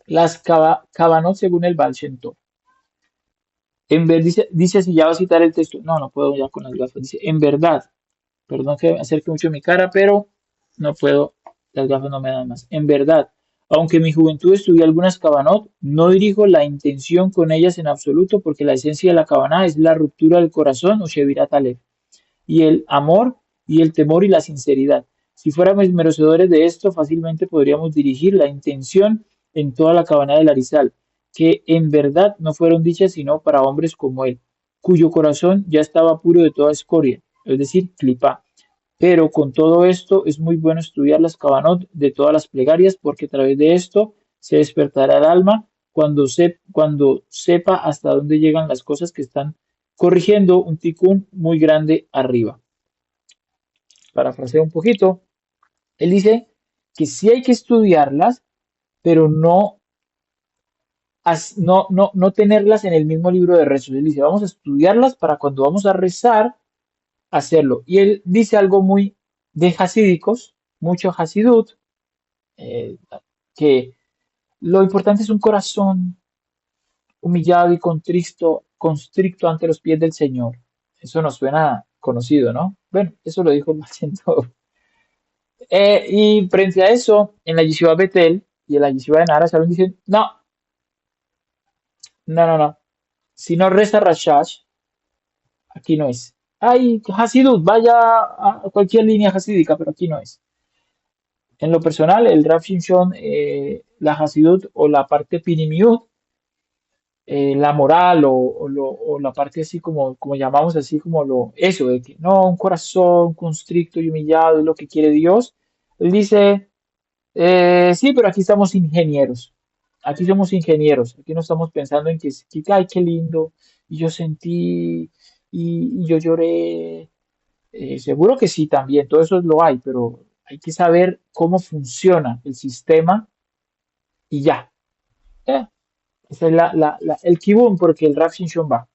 las Kabanot según el Baal Shem Tov. En vez, dice si ya va a citar el texto. No, no puedo ya con las gafas. Dice, en verdad, perdón que me acerque mucho mi cara, pero no puedo, las gafas no me dan más. En verdad, aunque en mi juventud estudié algunas cabanot, no dirijo la intención con ellas en absoluto, porque la esencia de la cabaná es la ruptura del corazón o Shevirat Alev, y el amor y el temor y la sinceridad. Si fuéramos merecedores de esto, fácilmente podríamos dirigir la intención en toda la cabaná del Arizal, que en verdad no fueron dichas sino para hombres como él, cuyo corazón ya estaba puro de toda escoria, es decir, clipa. Pero con todo esto es muy bueno estudiar las cabanot de todas las plegarias, porque a través de esto se despertará el alma cuando sepa hasta dónde llegan las cosas que están corrigiendo un ticún muy grande arriba. Parafraseo un poquito. Él dice que sí hay que estudiarlas, pero no tenerlas en el mismo libro de rezos. Él dice, vamos a estudiarlas para cuando vamos a rezar, hacerlo. Y él dice algo muy de hasídicos, mucho hasidut, eh, que lo importante es un corazón humillado y constricto ante los pies del Señor. Eso nos suena conocido, ¿no? Bueno, eso lo dijo el Machento. Y frente a eso, en la Yeshiva Betel y en la Yeshiva de Nara, ¿saben? Dicen, no, no, no, no. Si no reza Rashash, aquí no es. Ay, Hasidut, vaya a cualquier línea hasídica, pero aquí no es. En lo personal, el Rav Shimshon, la Hasidut o la parte Pinimiut, la moral o la parte así como llamamos así como eso de que no, un corazón constricto y humillado es lo que quiere Dios. Él dice, sí, pero aquí estamos ingenieros. Aquí somos ingenieros. Aquí no estamos pensando en ay, qué lindo. Y yo sentí y yo lloré. Seguro que sí, también. Todo eso lo hay, pero hay que saber cómo funciona el sistema y ya. Eh, Ese es el kibum porque el Rav Shimshon va.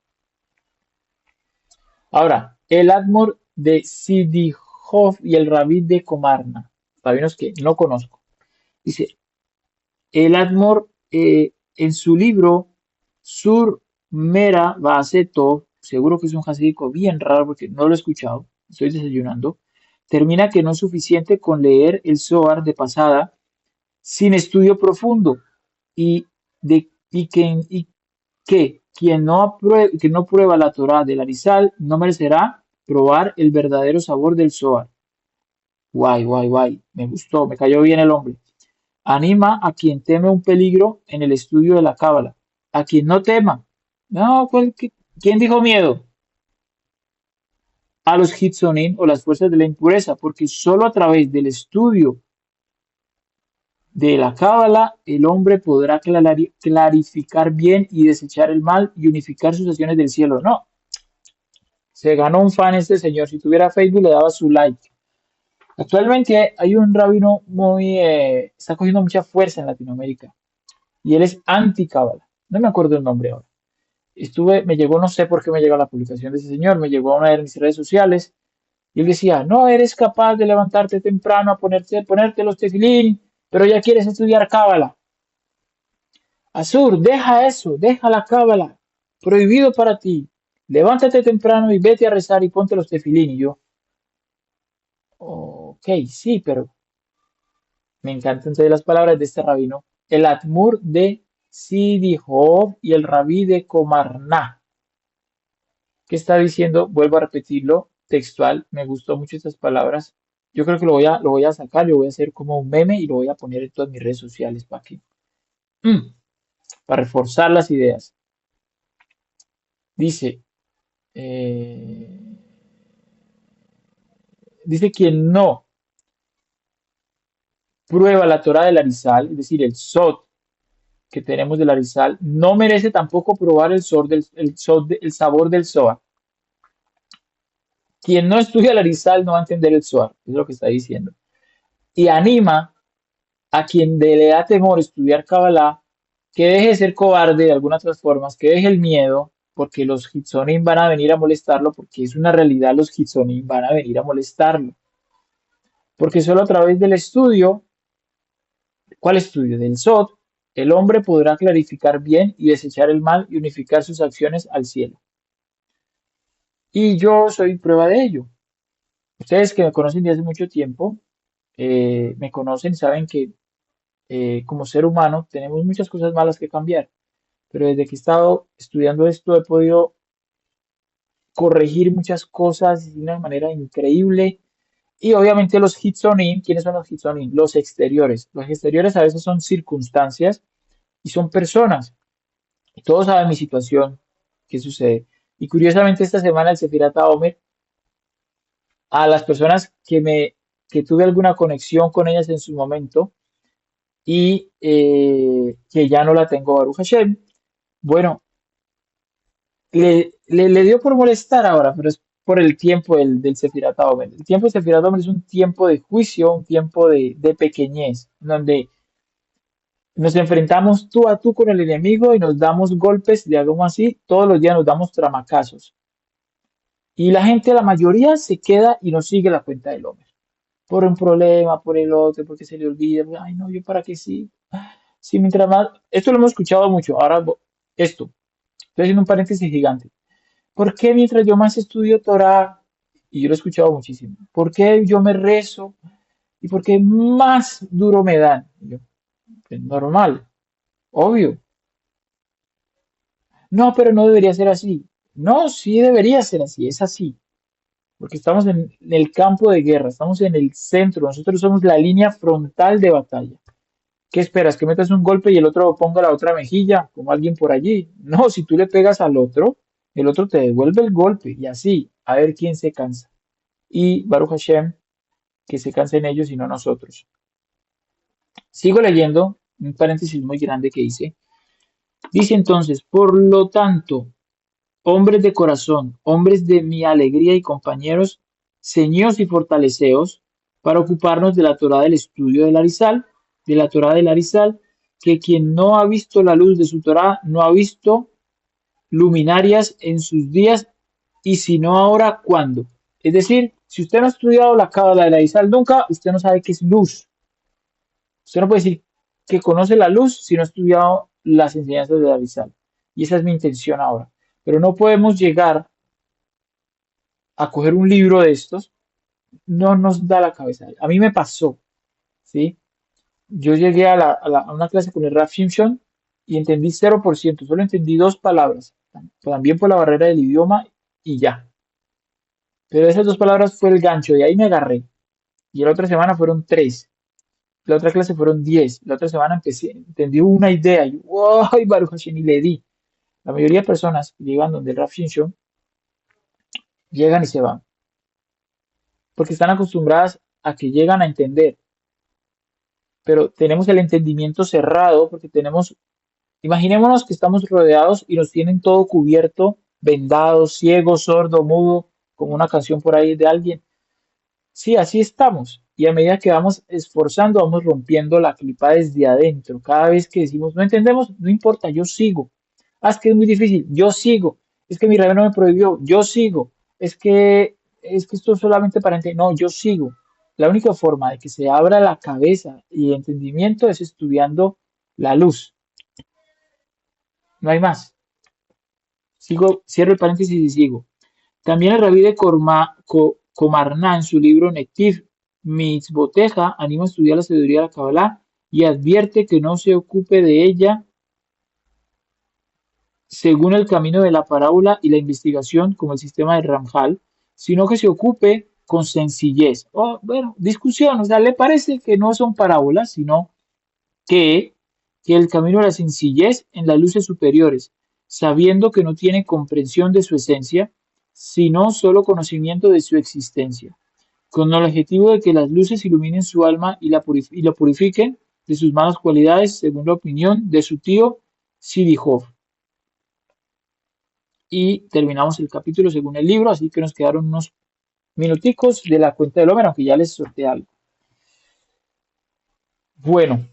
Ahora, el Admor de Sidihov y el Rabí de Comarna. Rabinos que no conozco. Dice, el Admor en su libro Sur Mera Baaseto, seguro que es un hasídico bien raro porque no lo he escuchado, estoy desayunando, termina que no es suficiente con leer el Zohar de pasada sin estudio profundo y, y que quien no prueba la Torá del Arizal no merecerá probar el verdadero sabor del Zohar. Guay, guay, guay. Me gustó, me cayó bien el hombre. Anima a quien teme un peligro en el estudio de la Cábala. A quien no tema. No, ¿quién dijo miedo? A los Hitzonim o las fuerzas de la impureza, porque solo a través del estudio de la Cábala el hombre podrá clarificar bien y desechar el mal y unificar sus acciones del cielo. No, se ganó un fan este señor. Si tuviera Facebook le daba su like. Actualmente hay un rabino está cogiendo mucha fuerza en Latinoamérica y él es anti-cábala. No me acuerdo el nombre ahora. Me llegó, no sé por qué me llegó la publicación de ese señor, me llegó a una de mis redes sociales y él decía, no eres capaz de levantarte temprano a ponerte los tefilín, pero ya quieres estudiar cábala. Azur, deja eso, deja la cábala, prohibido para ti. Levántate temprano y vete a rezar y ponte los tefilín. Y yo, ok, sí, pero me encantan entonces las palabras de este rabino. El Admur de Sidihov y el rabí de Comarná. ¿Qué está diciendo? Vuelvo a repetirlo, textual. Me gustó mucho estas palabras. Yo creo que lo voy a sacar, lo voy a hacer como un meme y lo voy a poner en todas mis redes sociales mm, para reforzar las ideas. Dice, eh, dice quien no prueba la Torah del Arizal, es decir, el Sod que tenemos del Arizal, no merece tampoco probar el sabor del Zohar. Quien no estudia el Arizal no va a entender el Zohar, es lo que está diciendo. Y anima a quien le da temor estudiar Kabbalah, que deje de ser cobarde de algunas otras formas, que deje el miedo, porque los Hitzonim van a venir a molestarlo, porque es una realidad, los Hitzonim van a venir a molestarlo. Porque solo a través del estudio, ¿cuál estudio? Del Sod, el hombre podrá clarificar bien y desechar el mal y unificar sus acciones al cielo. Y yo soy prueba de ello. Ustedes que me conocen desde hace mucho tiempo, me conocen y saben que como ser humano tenemos muchas cosas malas que cambiar. Pero desde que he estado estudiando esto he podido corregir muchas cosas de una manera increíble. Y obviamente los Hitzonim, ¿quiénes son los Hitzonim? Los exteriores. Los exteriores a veces son circunstancias y son personas. Y todos saben mi situación, qué sucede. Y curiosamente esta semana el Sefirat Omer, a las personas que tuve alguna conexión con ellas en su momento y que ya no la tengo, Baruch Hashem, bueno, le dio por molestar ahora, pero es por el tiempo del Sefirat Omer. El tiempo del Sefirat Omer es un tiempo de juicio, un tiempo de pequeñez, donde nos enfrentamos tú a tú con el enemigo y nos damos golpes, digamos así, todos los días nos damos tramacazos. Y la gente, la mayoría, se queda y no sigue la cuenta del Homer. Por un problema, por el otro, porque se le olvida. Ay, no, yo para qué sí. Sí, mientras más. Esto lo hemos escuchado mucho. Ahora, esto. Estoy haciendo un paréntesis gigante. ¿Por qué mientras yo más estudio Torah, y yo lo he escuchado muchísimo, por qué yo me rezo y por qué más duro me dan? Y yo, pues normal, obvio. No, pero no debería ser así. No, sí debería ser así, es así. Porque estamos en el campo de guerra, estamos en el centro, nosotros somos la línea frontal de batalla. ¿Qué esperas? ¿Que metas un golpe y el otro ponga la otra mejilla, como alguien por allí? No, si tú le pegas al otro, el otro te devuelve el golpe y así, a ver quién se cansa. Y Baruch Hashem, que se cansen ellos y no nosotros. Sigo leyendo, un paréntesis muy grande que hice. Dice entonces, por lo tanto, hombres de corazón, hombres de mi alegría y compañeros, ceñios y fortaleceos, para ocuparnos de la Torá del estudio del Arizal, de la Torá del Arizal, que quien no ha visto la luz de su Torá no ha visto luminarias en sus días, y si no ahora, ¿cuándo? Es decir, si usted no ha estudiado la Cábala del Arizal nunca, usted no sabe qué es luz. Usted no puede decir que conoce la luz si no ha estudiado las enseñanzas del Arizal. Y esa es mi intención ahora. Pero no podemos llegar a coger un libro de estos, no nos da la cabeza. A mí me pasó, ¿sí? Yo llegué a una clase con el Raf Shimshon y entendí 0%, solo entendí dos palabras, también por la barrera del idioma y ya. Pero esas dos palabras fue el gancho, de ahí me agarré. Y la otra semana fueron tres, la otra clase fueron 10, la otra semana empecé, entendí una idea, y wow, Baruch Hashem, y le di. La mayoría de personas que llegan donde el Raf Shimshon llegan y se van, porque están acostumbradas a que llegan a entender, pero tenemos el entendimiento cerrado porque tenemos, imaginémonos que estamos rodeados y nos tienen todo cubierto, vendados, ciegos, sordo, mudo, como una canción por ahí de alguien. Sí, así estamos. Y a medida que vamos esforzando, vamos rompiendo la clipa desde adentro. Cada vez que decimos, no entendemos, no importa, yo sigo. Ah, es que es muy difícil, yo sigo. Es que mi rabino me prohibió, yo sigo. Es que esto es solamente para entender. No, yo sigo. La única forma de que se abra la cabeza y el entendimiento es estudiando la luz. No hay más. Sigo, cierro el paréntesis y sigo. También el rabí de Comarná, en su libro Nektiv Mitzvoteja, anima a estudiar la sabiduría de la Kabbalah y advierte que no se ocupe de ella según el camino de la parábola y la investigación, como el sistema de Ramjal, sino que se ocupe con sencillez. Bueno, discusión, o sea, le parece que no son parábolas, sino que, que el camino de la sencillez en las luces superiores, sabiendo que no tiene comprensión de su esencia, sino solo conocimiento de su existencia. con el objetivo de que las luces iluminen su alma y lo purifiquen de sus malas cualidades, según la opinión de su tío Sidihov. Y terminamos el capítulo según el libro, así que nos quedaron unos minuticos de la cuenta del Homer, aunque ya les sorteé algo. Bueno,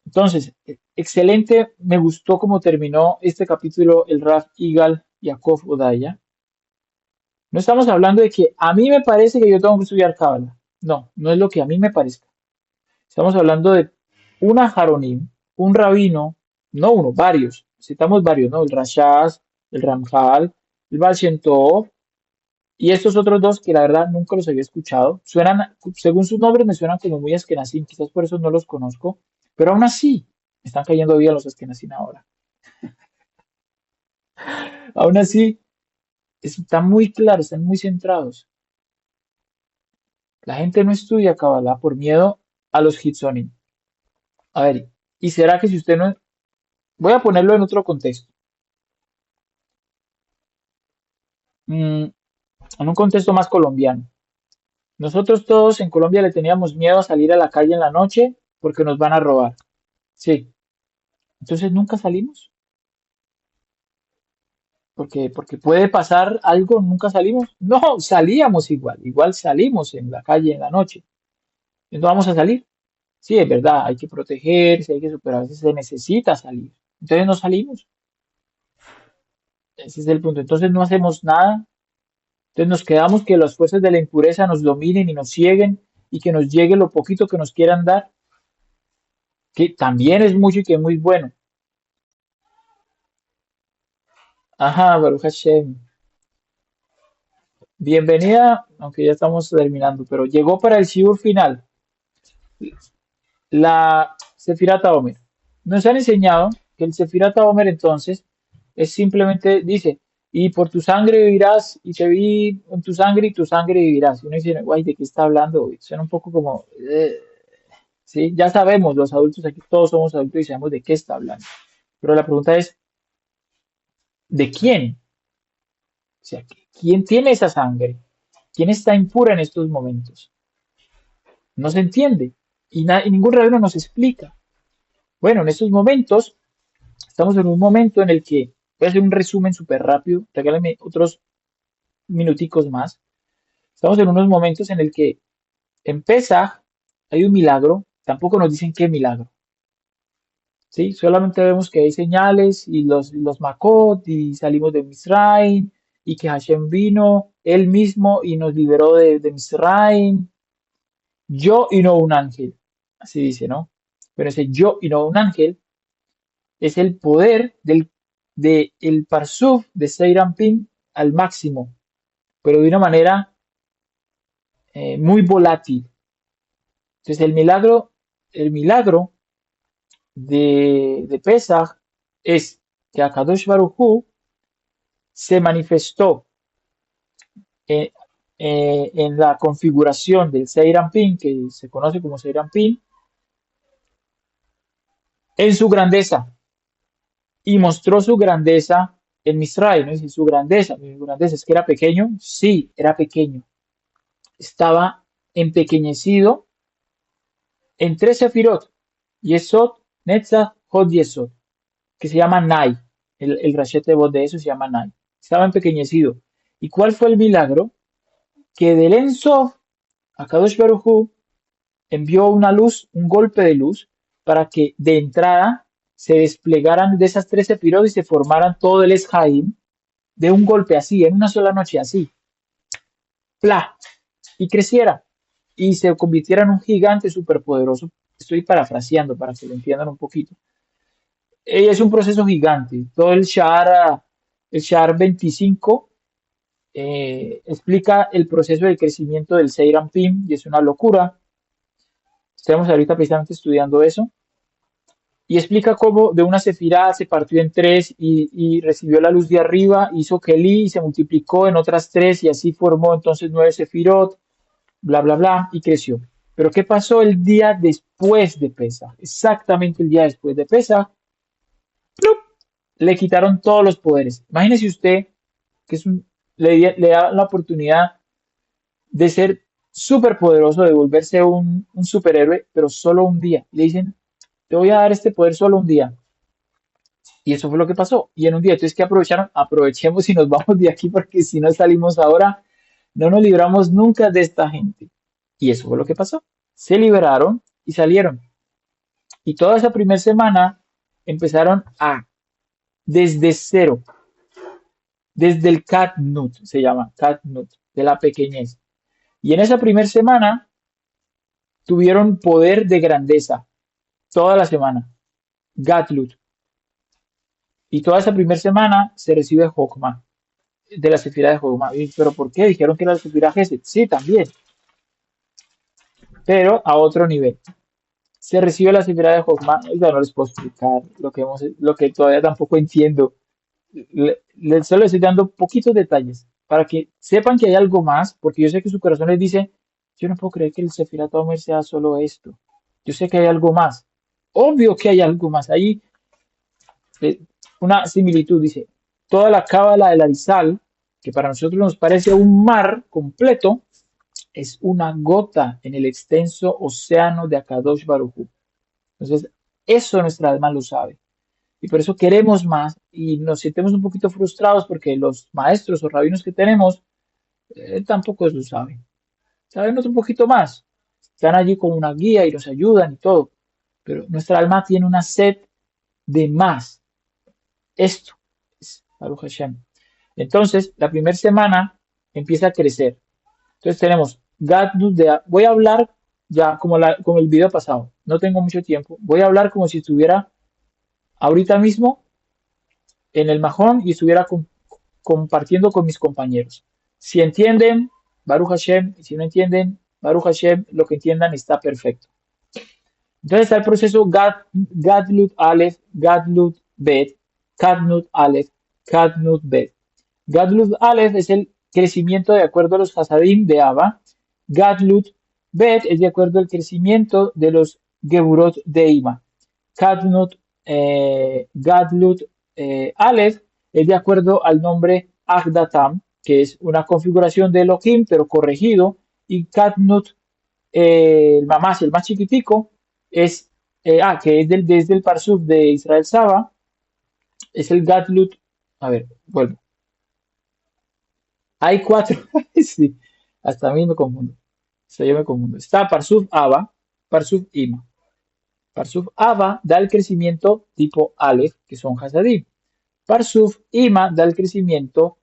entonces, excelente, me gustó cómo terminó este capítulo el Rav Igal Yaakov Odaya. No estamos hablando de que a mí me parece que yo tengo que estudiar Cábala. No, no es lo que a mí me parezca. Estamos hablando de un Aharonim, un rabino, no uno, varios. Citamos varios, ¿no? El Rashaz, el Ramjal, el Baal Shem Tov, y estos otros dos que la verdad nunca los había escuchado. Suenan, según sus nombres, me suenan como muy askenazín, quizás por eso no los conozco, pero aún así me están cayendo bien los askenazín ahora. Aún así, están muy claros, están muy centrados. La gente no estudia Kabbalah por miedo a los Hitzonim. A ver, ¿y será que si usted no... Voy a ponerlo en otro contexto. Mm, en un contexto más colombiano. Nosotros todos en Colombia le teníamos miedo a salir a la calle en la noche porque nos van a robar. Sí. Entonces nunca salimos. Porque puede pasar algo, nunca salimos. No, salíamos igual. Igual salimos en la calle en la noche. Entonces vamos a salir. Sí, es verdad, hay que protegerse, hay que superar. A veces se necesita salir. Entonces no salimos. Ese es el punto. Entonces no hacemos nada. Entonces nos quedamos que las fuerzas de la impureza nos dominen y nos cieguen y que nos llegue lo poquito que nos quieran dar, que también es mucho y que es muy bueno. Ajá, Baruch Hashem. Bienvenida, aunque ya estamos terminando, pero llegó para el shiur final, la Sefirat Omer. Nos han enseñado que el Sefirat Omer entonces es simplemente, dice, y por tu sangre vivirás, y te vi en tu sangre y tu sangre vivirás. Y uno dice, guay, ¿de qué está hablando? Suena un poco como, sí, ya sabemos, los adultos aquí todos somos adultos y sabemos de qué está hablando. Pero la pregunta es, ¿de quién? O sea, ¿quién tiene esa sangre? ¿Quién está impura en estos momentos? No se entiende y ningún rabino nos explica. Bueno, en estos momentos, estamos en un momento en el que, voy a hacer un resumen súper rápido, regálame otros minuticos más. Estamos en unos momentos en el que en Pesaj hay un milagro, tampoco nos dicen qué milagro, ¿sí? Solamente vemos que hay señales y los Makot y salimos de Misraim y que Hashem vino él mismo y nos liberó de Misraim. Yo y no un ángel, así dice, ¿no? Pero ese yo y no un ángel es el poder de el Parsuf de Seirampin al máximo, pero de una manera muy volátil. Entonces el milagro de Pesach es que Akadosh Baruj Hu se manifestó eh, en la configuración del Seirampin, que se conoce como Seirampin, en su grandeza y mostró su grandeza en Misraim, ¿no? Su grandeza es que era pequeño, sí, era pequeño, estaba empequeñecido en tres sefirot, Yesod, Netzach, Hod Yesod, que se llama Nai, el rachet de voz de eso se llama Nai, estaba empequeñecido. ¿Y cuál fue el milagro? Que del En Sof, Akadosh Baruj Hu envió una luz, un golpe de luz, para que de entrada se desplegaran de esas tres sefirot y se formaran todo el Eshaim de un golpe así, en una sola noche así, ¡plá! Y creciera y se convirtiera en un gigante superpoderoso. Estoy parafraseando para que lo entiendan un poquito. Es un proceso gigante. Todo el Shar 25 explica el proceso de crecimiento del Seiram-Pim y es una locura. Estamos ahorita precisamente estudiando eso. Y explica cómo de una sefirá se partió en tres y recibió la luz de arriba, hizo Kelí y se multiplicó en otras tres y así formó entonces nueve sefirot, bla, bla, bla, y creció. Pero ¿qué pasó el día después de Pesach? Exactamente el día después de Pesach, ¡plup! Le quitaron todos los poderes. Imagínese usted que le da la oportunidad de ser súper poderoso, de volverse un superhéroe, pero solo un día. Le dicen, te voy a dar este poder solo un día. Y eso fue lo que pasó. Y en un día, entonces, ¿qué aprovecharon? Aprovechemos y nos vamos de aquí porque si no salimos ahora, no nos libramos nunca de esta gente. Y eso fue lo que pasó. Se liberaron y salieron. Y toda esa primera semana empezaron a, desde cero, desde el Katnut, se llama Katnut, de la pequeñez. Y en esa primera semana tuvieron poder de grandeza, toda la semana, Gatlut. Y toda esa primera semana se recibe Jokma, de la Sefirá de Jokma. ¿Pero por qué? Dijeron que era la Sefirá Gesed. Sí, también, pero a otro nivel. Se recibe la Sefirá de Jokma, ya no les puedo explicar lo que todavía tampoco entiendo. Solo les estoy dando poquitos detalles para que sepan que hay algo más, porque yo sé que su corazón les dice, yo no puedo creer que el Sefirat Omer sea solo esto. Yo sé que hay algo más. Obvio que hay algo más. Ahí eh, una similitud, dice, toda la cábala del Arizal, que para nosotros nos parece un mar completo, es una gota en el extenso océano de Akadosh Baruj Hu. Entonces, eso nuestra alma lo sabe. Y por eso queremos más y nos sentimos un poquito frustrados porque los maestros o rabinos que tenemos tampoco lo saben. Sabemos un poquito más. Están allí con una guía y nos ayudan y todo. Pero nuestra alma tiene una sed de más. Esto es Baruch Hashem. Entonces, la primera semana empieza a crecer. Entonces tenemos Gadlut de... Voy a hablar ya como el video pasado. No tengo mucho tiempo. Voy a hablar como si estuviera ahorita mismo en el majón y estuviera compartiendo con mis compañeros. Si entienden, Baruch Hashem, y si no entienden, Baruch Hashem, lo que entiendan está perfecto. Entonces está el proceso Gadlut Aleph, Gadlut Bet, Kadnut Aleph, Kadnut Bet. Gadlut Aleph es el crecimiento de acuerdo a los Hasadim de Abba. Gadlut Bet es de acuerdo al crecimiento de los Geburot de Ima. Kadnut, Gadlut Aleph es de acuerdo al nombre Agdatam, que es una configuración de Elohim, pero corregido. Y Kadnut, el mamás, el más chiquitico, es, que es desde el Parsuf de Israel Saba, es el Gadlut. A ver, vuelvo. Hay cuatro. Sí, hasta a mí me confundo. O sea, yo me confundo. Está Parsuf Aba, Parsuf Ima. Parsuf Aba da el crecimiento tipo Aleph, que son Hasadim. Parsuf Ima da el crecimiento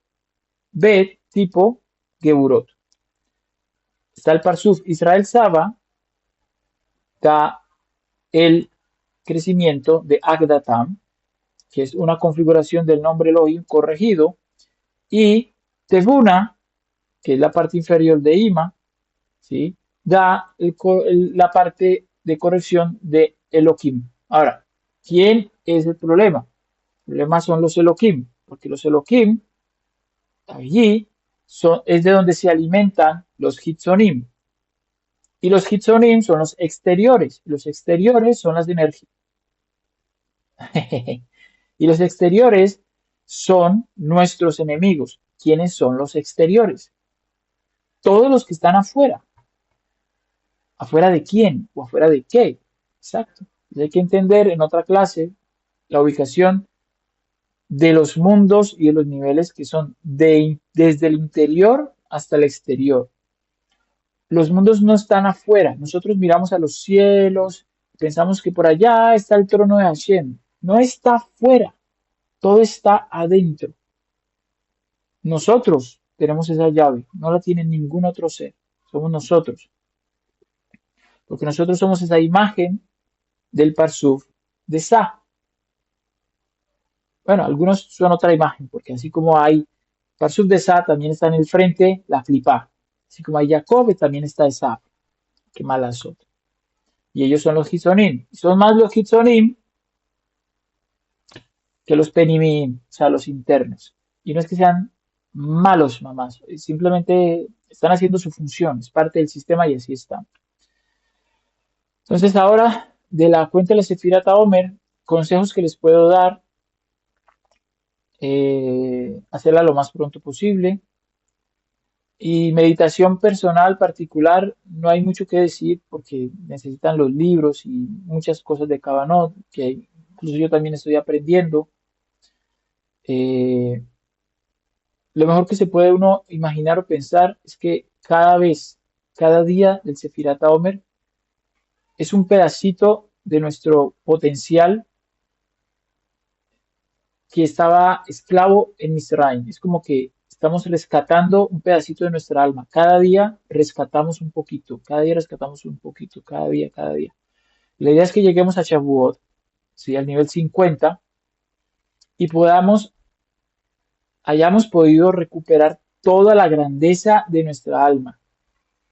Bet tipo Geburot. Está el Parsuf Israel Saba, da el crecimiento de Agdatam, que es una configuración del nombre Elohim corregido, y Tebuna, que es la parte inferior de Ima, ¿sí? Da la parte de corrección de Elohim. Ahora, ¿quién es el problema? El problema son los Elohim, porque los Elohim allí es de donde se alimentan los Hitzonim. Y los Hitzonim son los exteriores. Los exteriores son las energías. Y los exteriores son nuestros enemigos. ¿Quiénes son los exteriores? Todos los que están afuera. ¿Afuera de quién? ¿O afuera de qué? Exacto. Entonces hay que entender en otra clase la ubicación de los mundos y de los niveles que son desde el interior hasta el exterior. Los mundos no están afuera. Nosotros miramos a los cielos, pensamos que por allá está el trono de Hashem. No está afuera, todo está adentro. Nosotros tenemos esa llave, no la tiene ningún otro ser. Somos nosotros, porque nosotros somos esa imagen del Parsuf de Sa. Bueno, algunos son otra imagen, porque así como hay Parsuf de Sa, también está en el frente la Flipá. Así como hay Jacob, también está Esa, que malas son. Y ellos son los Hitzonim. Son más los Hitzonim que los Penimim, o sea, los internos. Y no es que sean malos, mamás, simplemente están haciendo su función, es parte del sistema y así está. Entonces, ahora de la cuenta de la Sefirat Omer, consejos que les puedo dar, hacerla lo más pronto posible, Y meditación personal particular, no hay mucho que decir porque necesitan los libros y muchas cosas de Cabanot, que incluso yo también estoy aprendiendo. Eh, lo mejor que se puede uno imaginar o pensar es que cada vez, cada día del Sefirat Omer es un pedacito de nuestro potencial que estaba esclavo en Misraim. Es como que estamos rescatando un pedacito de nuestra alma. Cada día rescatamos un poquito, cada día rescatamos un poquito, cada día, cada día. Y la idea es que lleguemos a Shavuot, ¿sí? Al nivel 50 y podamos, hayamos podido recuperar toda la grandeza de nuestra alma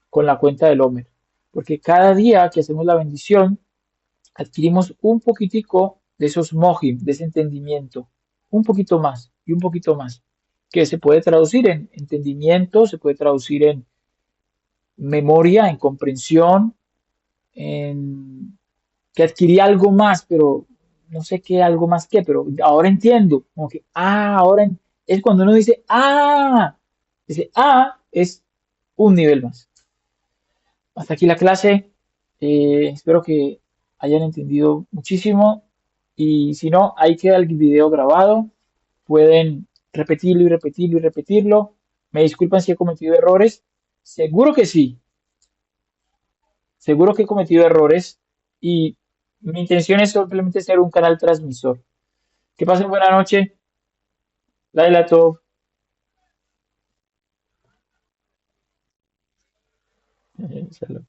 con la cuenta del Homer. Porque cada día que hacemos la bendición, adquirimos un poquitico de esos mojim, de ese entendimiento, un poquito más y un poquito más, que se puede traducir en entendimiento, se puede traducir en memoria, en comprensión, en que adquirí algo más, pero no sé qué algo más qué, pero ahora entiendo, como que, es cuando uno dice, dice, es un nivel más. Hasta aquí la clase. Espero que hayan entendido muchísimo. Y si no, ahí queda el video grabado. Pueden repetirlo y repetirlo y repetirlo. Me disculpan si he cometido errores. Seguro que sí. Seguro que he cometido errores. Y mi intención es simplemente ser un canal transmisor. Que pasen buena noche. Laila Tov. Shalom.